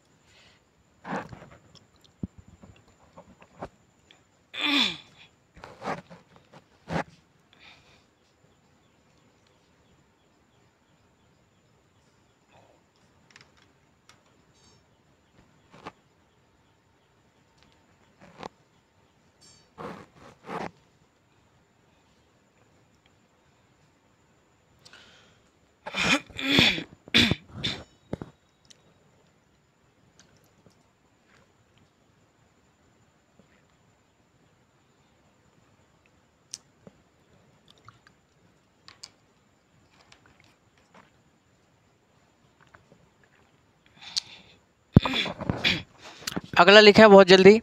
अगला लिखा है बहुत जल्दी,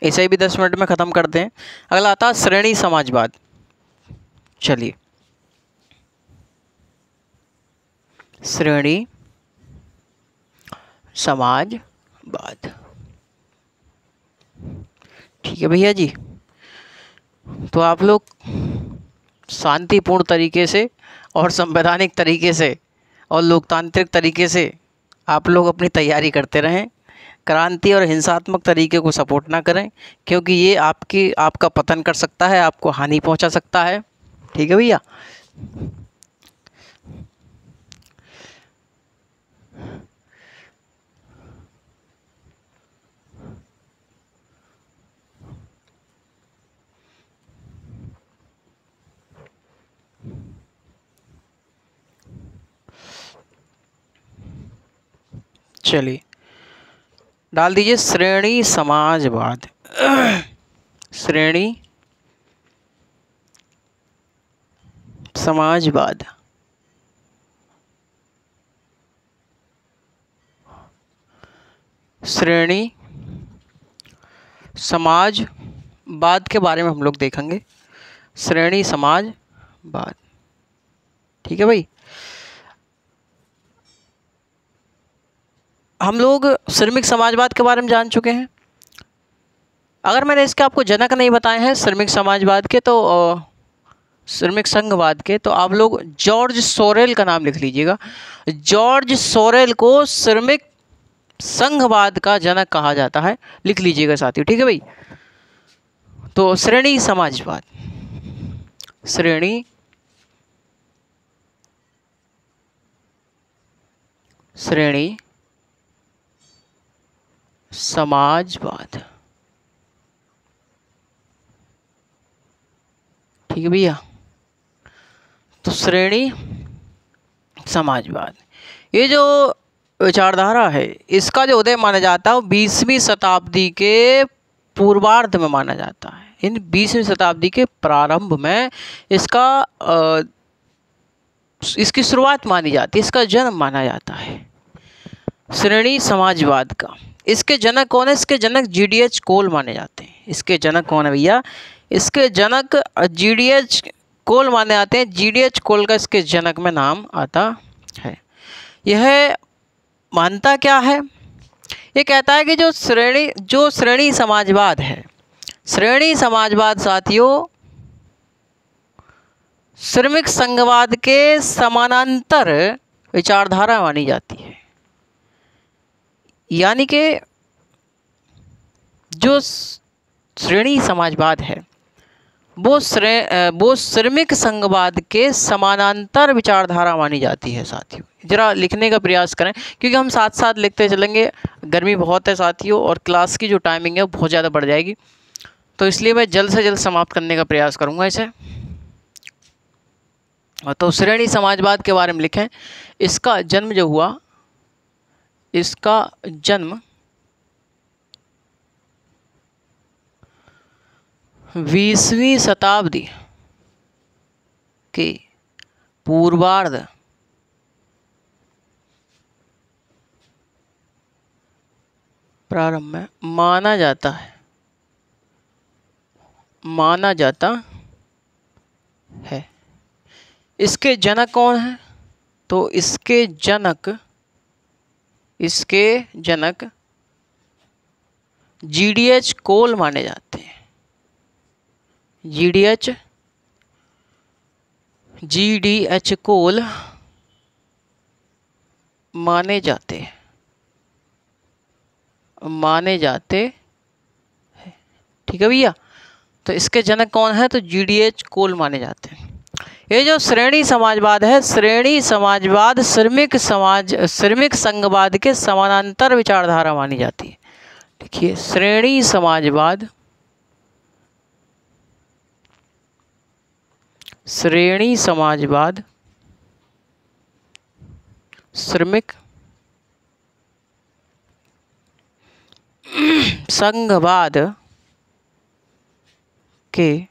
इसे भी 10 मिनट में ख़त्म करते हैं। अगला आता है श्रेणी समाजवाद। चलिए, श्रेणी समाजवाद। ठीक है भैया जी, तो आप लोग शांतिपूर्ण तरीके से और संवैधानिक तरीके से और लोकतांत्रिक तरीके से आप लोग अपनी तैयारी करते रहें। क्रांति और हिंसात्मक तरीके को सपोर्ट ना करें, क्योंकि ये आपका पतन कर सकता है, आपको हानि पहुंचा सकता है। ठीक है भैया? चलिए, डाल दीजिए श्रेणी समाजवाद। श्रेणी समाजवाद। श्रेणी समाजवाद के बारे में हम लोग देखेंगे। श्रेणी समाजवाद। ठीक है भाई? हम लोग श्रमिक समाजवाद के बारे में जान चुके हैं। अगर मैंने इसके आपको जनक नहीं बताए हैं श्रमिक समाजवाद के, तो श्रमिक संघवाद के, तो आप लोग जॉर्ज सोरेल का नाम लिख लीजिएगा। जॉर्ज सोरेल को श्रमिक संघवाद का जनक कहा जाता है, लिख लीजिएगा साथियों। ठीक है भाई? तो श्रेणी समाजवाद, श्रेणी समाजवाद। ठीक है भैया? तो श्रेणी समाजवाद, ये जो विचारधारा है, इसका जो उदय माना जाता है वो 20वीं शताब्दी के पूर्वार्ध में माना जाता है। इन 20वीं शताब्दी के प्रारंभ में इसकी शुरुआत मानी जाती है, इसका जन्म माना जाता है श्रेणी समाजवाद का। इसके जनक कौन है? इसके जनक GDH कोल माने जाते हैं। इसके जनक कौन है भैया? इसके जनक GDH कोल माने जाते हैं। GDH कोल का इसके जनक में नाम आता है। यह मानता क्या है? ये कहता है कि जो श्रेणी समाजवाद है, श्रेणी समाजवाद साथियों श्रमिक संघवाद के समानांतर विचारधारा मानी जाती है। यानी कि जो श्रेणी समाजवाद है वो श्रमिक संघवाद के समानांतर विचारधारा मानी जाती है साथियों। जरा लिखने का प्रयास करें, क्योंकि हम साथ साथ लिखते चलेंगे। गर्मी बहुत है साथियों, और क्लास की जो टाइमिंग है वो बहुत ज़्यादा बढ़ जाएगी, तो इसलिए मैं जल्द से जल्द समाप्त करने का प्रयास करूँगा इसे। तो श्रेणी समाजवाद के बारे में लिखें। इसका जन्म जो हुआ, इसका जन्म 20वीं शताब्दी के पूर्वार्ध प्रारंभ में माना जाता है। इसके जनक कौन हैं? तो इसके जनक GDH कोल माने जाते हैं। GDH कोल माने जाते हैं। ठीक है भैया, तो इसके जनक कौन है? तो GDH कोल माने जाते हैं। ये जो श्रेणी समाजवाद है, श्रेणी समाजवाद श्रमिक संघवाद के समानांतर विचारधारा मानी जाती है। देखिए, श्रेणी समाजवाद श्रमिक संघवाद के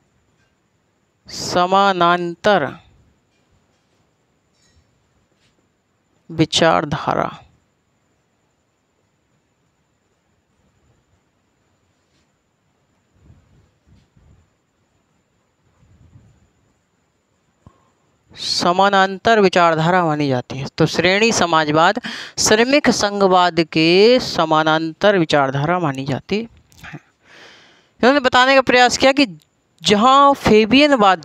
समानांतर विचारधारा मानी जाती है। तो श्रेणी समाजवाद श्रमिक संघवाद के समानांतर विचारधारा मानी जाती है। इन्होंने बताने का प्रयास किया कि जहां फेबियनवाद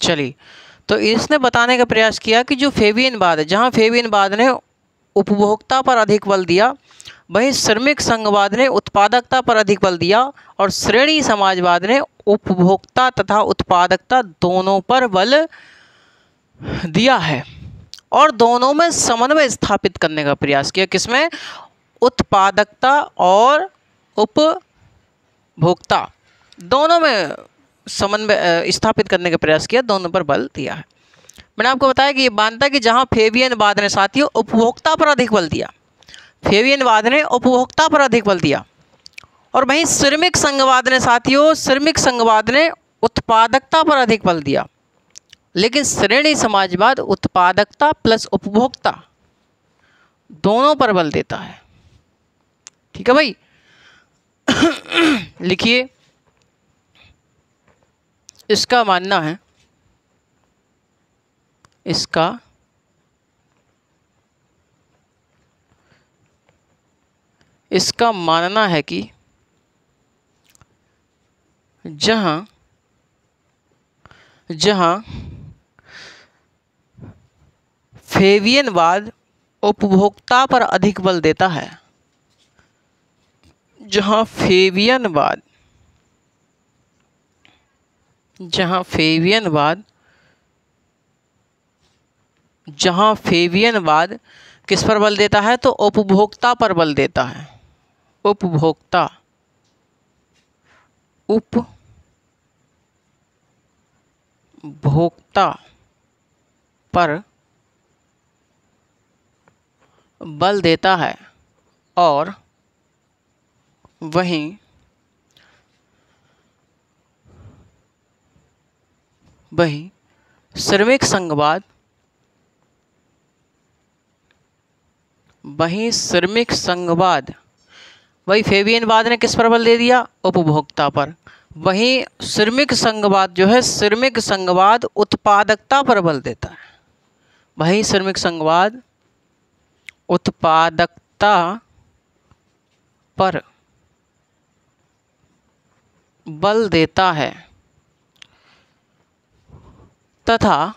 चलिए, तो इसने बताने का प्रयास किया कि जो फेबियनवाद है, जहां फेबियनवाद ने उपभोक्ता पर अधिक बल दिया, वहीं श्रमिक संघवाद ने उत्पादकता पर अधिक बल दिया, और श्रेणी समाजवाद ने उपभोक्ता तथा उत्पादकता दोनों पर बल दिया है, और दोनों में समन्वय स्थापित करने का प्रयास किया। किसमें? उत्पादकता और उपभोक्ता दोनों में समन्वय स्थापित करने का प्रयास किया, दोनों पर बल दिया है। मैंने आपको बताया कि ये मानता है कि जहां फेबियनवाद ने साथियों उपभोक्ता पर अधिक बल दिया, और वहीं श्रमिक संघवाद ने उत्पादकता पर अधिक बल दिया, लेकिन श्रेणी समाजवाद उत्पादकता प्लस उपभोक्ता दोनों पर बल देता है। ठीक है भाई, लिखिए, इसका मानना है कि जहां फेबियनवाद उपभोक्ता पर अधिक बल देता है, जहां फेबियनवाद किस पर बल देता है? तो उपभोक्ता पर बल देता है। उपभोक्ता पर बल देता है, और वहीं श्रमिक संघवाद वही फेबियनवाद ने किस पर बल दे दिया? उपभोक्ता पर। वहीं श्रमिक संघवाद उत्पादकता पर बल देता है। वहीं श्रमिक संघवाद उत्पादकता पर बल देता है, तथा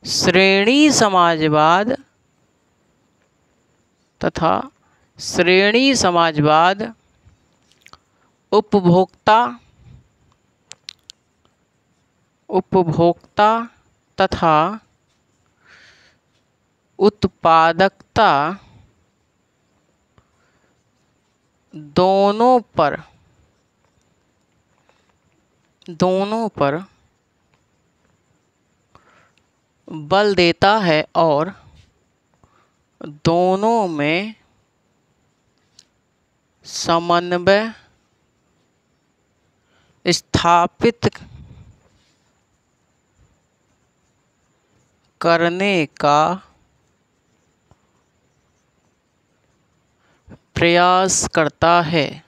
श्रेणी समाजवाद उपभोक्ता उपभोक्ता तथा उत्पादकता दोनों पर बल देता है और दोनों में समन्वय स्थापित करने का प्रयास करता है।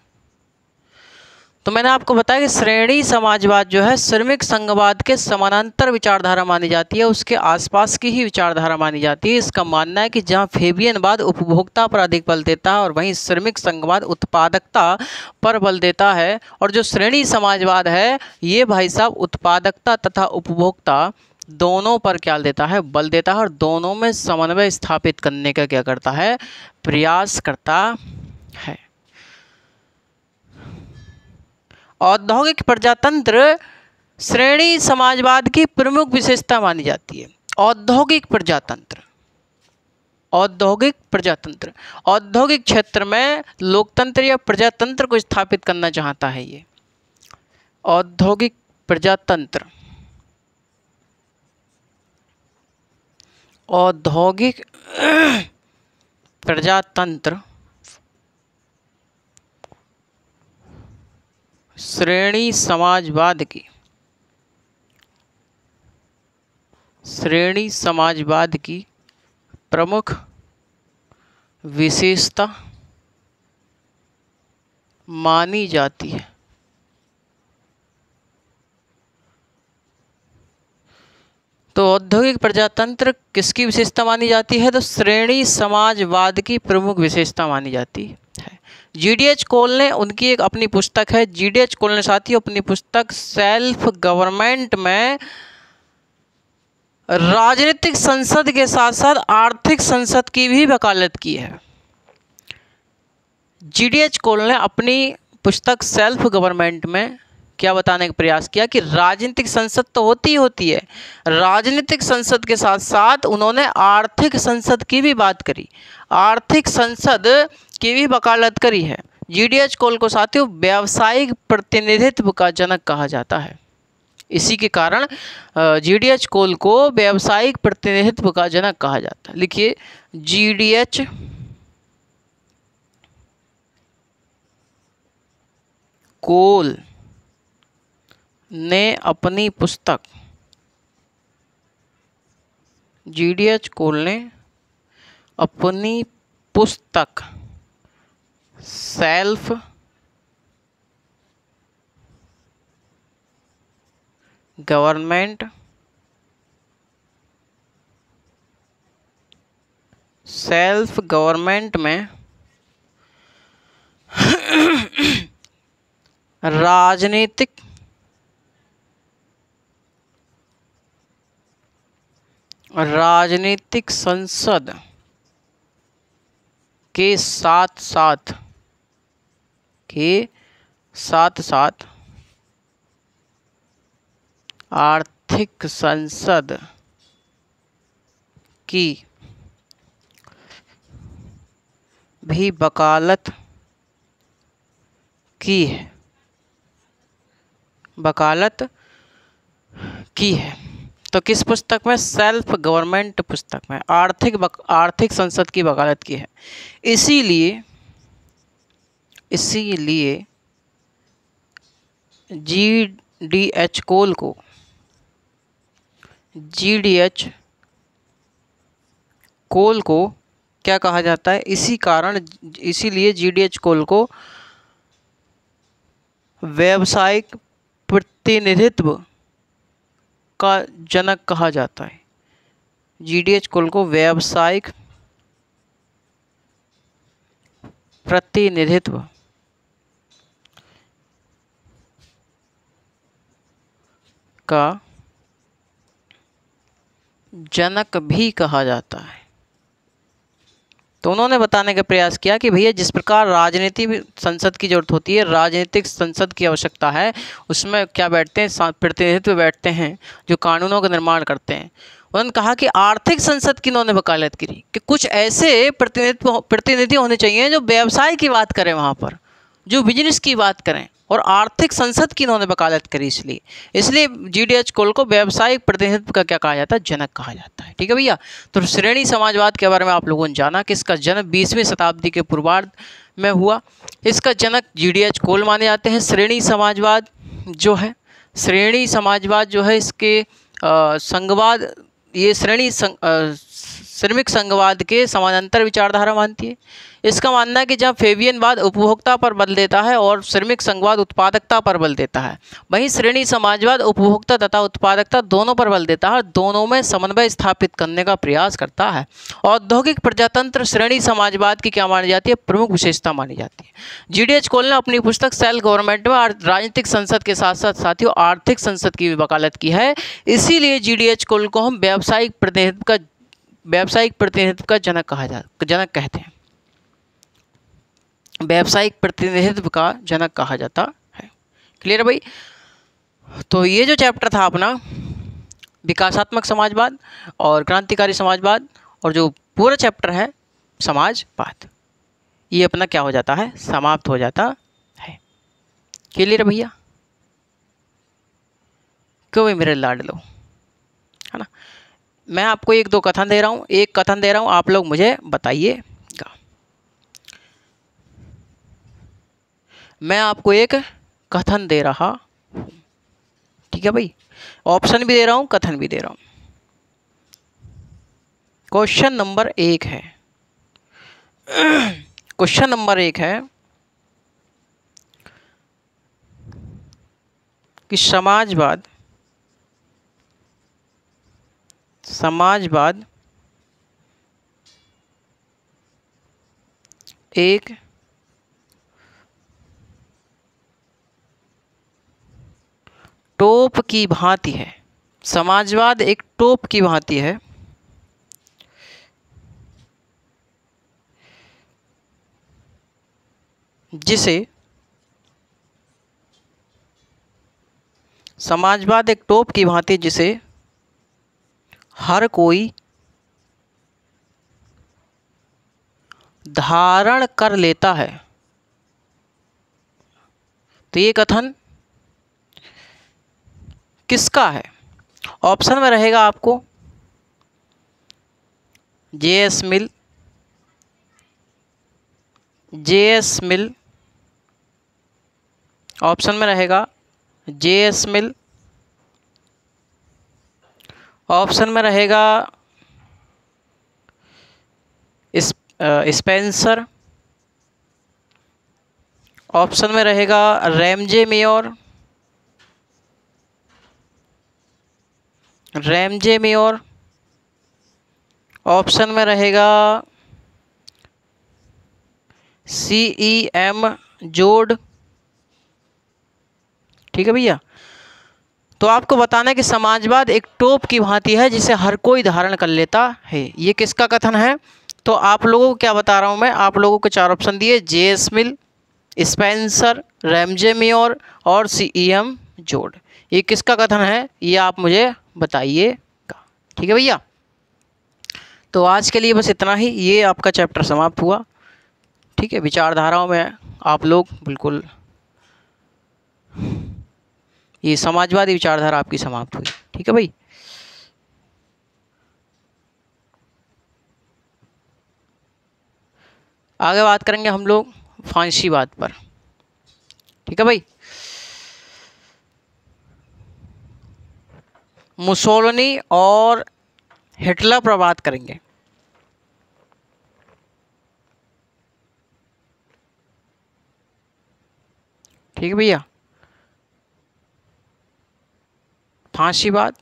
तो मैंने आपको बताया कि श्रेणी समाजवाद जो है श्रमिक संघवाद के समानांतर विचारधारा मानी जाती है, उसके आसपास की ही विचारधारा मानी जाती है। इसका मानना है कि जहां फेबियनवाद उपभोक्ता पर अधिक बल देता है और वहीं श्रमिक संघवाद उत्पादकता पर बल देता है, और जो श्रेणी समाजवाद है ये भाई साहब उत्पादकता तथा उपभोक्ता दोनों पर क्या देता है, बल देता है, और दोनों में समन्वय स्थापित करने का क्या करता है, प्रयास करता है। औद्योगिक प्रजातंत्र श्रेणी समाजवाद की प्रमुख विशेषता मानी जाती है। औद्योगिक प्रजातंत्र औद्योगिक क्षेत्र में लोकतंत्र या प्रजातंत्र को स्थापित करना चाहता है। ये औद्योगिक प्रजातंत्र श्रेणी समाजवाद की प्रमुख विशेषता मानी जाती है। तो औद्योगिक प्रजातंत्र किसकी विशेषता मानी जाती है, तो श्रेणी समाजवाद की प्रमुख विशेषता मानी जाती है। जीडीएच कोल ने उनकी एक अपनी पुस्तक है, जीडीएच कोल ने साथियों अपनी पुस्तक सेल्फ गवर्नमेंट में राजनीतिक संसद के साथ साथ आर्थिक संसद की भी वकालत की है। जीडीएच कोल ने अपनी पुस्तक सेल्फ गवर्नमेंट में क्या बताने का प्रयास किया कि राजनीतिक संसद तो होती है, राजनीतिक संसद के साथ साथ उन्होंने आर्थिक संसद की भी बात करी, आर्थिक संसद की भी वकालत करी है। जीडीएच कोल को साथियों व्यावसायिक प्रतिनिधित्व का जनक कहा जाता है। इसी के कारण जीडीएच कोल को व्यावसायिक प्रतिनिधित्व का जनक कहा जाता है। लिखिए, जीडीएच कोल ने अपनी पुस्तक सेल्फ गवर्नमेंट में राजनीतिक संसद के साथ साथ आर्थिक संसद की भी वकालत की है। तो किस पुस्तक में, सेल्फ गवर्नमेंट पुस्तक में आर्थिक संसद की वकालत की है। इसीलिए जीडीएच कोल को क्या कहा जाता है, इसीलिए जीडीएच कोल को व्यावसायिक प्रतिनिधित्व का जनक कहा जाता है। जीडीएच कोल को व्यावसायिक प्रतिनिधित्व का जनक भी कहा जाता है। तो उन्होंने बताने का प्रयास किया कि भैया जिस प्रकार राजनीति संसद की जरूरत होती है, राजनीतिक संसद की आवश्यकता है, उसमें क्या बैठते हैं, प्रतिनिधित्व बैठते हैं जो कानूनों का निर्माण करते हैं। उन्होंने कहा कि आर्थिक संसद की उन्होंने वकालत करी कि कुछ ऐसे प्रतिनिधि होने चाहिए जो व्यवसाय की बात करें, वहाँ पर जो बिजनेस की बात करें, और आर्थिक संसद की इन्होंने वकालत करी। इसलिए GDH कोल को व्यावसायिक प्रतिनिधित्व का क्या कहा जाता है, जनक कहा जाता है। ठीक है भैया। तो श्रेणी समाजवाद के बारे में आप लोगों ने जाना कि इसका जन्म 20वीं शताब्दी के पूर्वार्ध में हुआ। इसका जनक GDH कोल माने जाते हैं। श्रेणी समाजवाद जो है, श्रेणी समाजवाद जो है, इसके संघवाद, ये श्रमिक संघवाद के समानांतर विचारधारा मानती है। इसका मानना है कि जहाँ फेबियनवाद उपभोक्ता पर बल देता है और श्रमिक संघवाद उत्पादकता पर बल देता है, वहीं श्रेणी समाजवाद उपभोक्ता तथा उत्पादकता दोनों पर बल देता है, दोनों में समन्वय स्थापित करने का प्रयास करता है। औद्योगिक प्रजातंत्र श्रेणी समाजवाद की क्या मानी जाती है, प्रमुख विशेषता मानी जाती है। GDH कोल ने अपनी पुस्तक सेल्फ गवर्नमेंट में राजनीतिक संसद के साथ साथ साथियों आर्थिक संसद की भी वकालत की है। इसीलिए GDH कोल को हम व्यावसायिक प्रतिनिधित्व का जनक कहते हैं। व्यावसायिक प्रतिनिधित्व का जनक कहा जाता है। क्लियर है भाई। तो ये जो चैप्टर था अपना विकासात्मक समाजवाद और क्रांतिकारी समाजवाद, और जो पूरा चैप्टर है समाजवाद, ये अपना क्या हो जाता है, समाप्त हो जाता है। क्लियर है भैया। क्यों भाई मेरे लाडलो, है ना। मैं आपको एक दो कथन दे रहा हूँ, एक कथन दे रहा हूँ, आप लोग मुझे बताइएगा। मैं आपको एक कथन दे रहा हूँ, ठीक है भाई। ऑप्शन भी दे रहा हूँ, कथन भी दे रहा हूँ। क्वेश्चन नंबर 1 है, क्वेश्चन नंबर 1 है कि समाजवाद एक टोप की भांति है। समाजवाद एक टोप की भांति है जिसे समाजवाद एक टोप की भांति जिसे हर कोई धारण कर लेता है। तो ये कथन किसका है? ऑप्शन में रहेगा आपको J.S. मिल, ऑप्शन में रहेगा J.S. मिल, ऑप्शन में रहेगा स्पेंसर, ऑप्शन में रहेगा रैमजे मेयर, ऑप्शन में रहेगा C.E.M. जोड। ठीक है भैया। तो आपको बताना है कि समाजवाद एक टोप की भांति है जिसे हर कोई धारण कर लेता है। ये किसका कथन है? तो आप लोगों को क्या बता रहा हूँ मैं, आप लोगों को 4 ऑप्शन दिए, J.S. मिल, स्पेंसर, रैमजे मेयर और C.E.M. जोड। ये किसका कथन है, ये आप मुझे बताइएगा। ठीक है भैया। तो आज के लिए बस इतना ही, ये आपका चैप्टर समाप्त हुआ। ठीक है, विचारधाराओं में आप लोग बिल्कुल, ये समाजवादी विचारधारा आपकी समाप्त हुई। ठीक है भाई। आगे बात करेंगे हम लोग फांसीवाद पर। ठीक है भाई। मुसोलिनी और हिटलर पर बात करेंगे। ठीक है भैया। फांसीवाद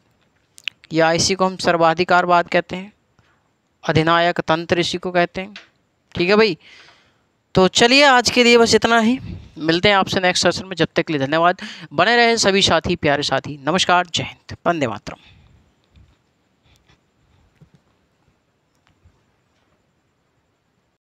या इसी को हम सर्वाधिकारवाद कहते हैं, अधिनायक तंत्र इसी को कहते हैं। ठीक है भाई। तो चलिए आज के लिए बस इतना ही, मिलते हैं आपसे नेक्स्ट सेशन में। जब तक के लिए धन्यवाद। बने रहे सभी साथी, प्यारे साथी। नमस्कार, जय हिंद, वंदे मातरम।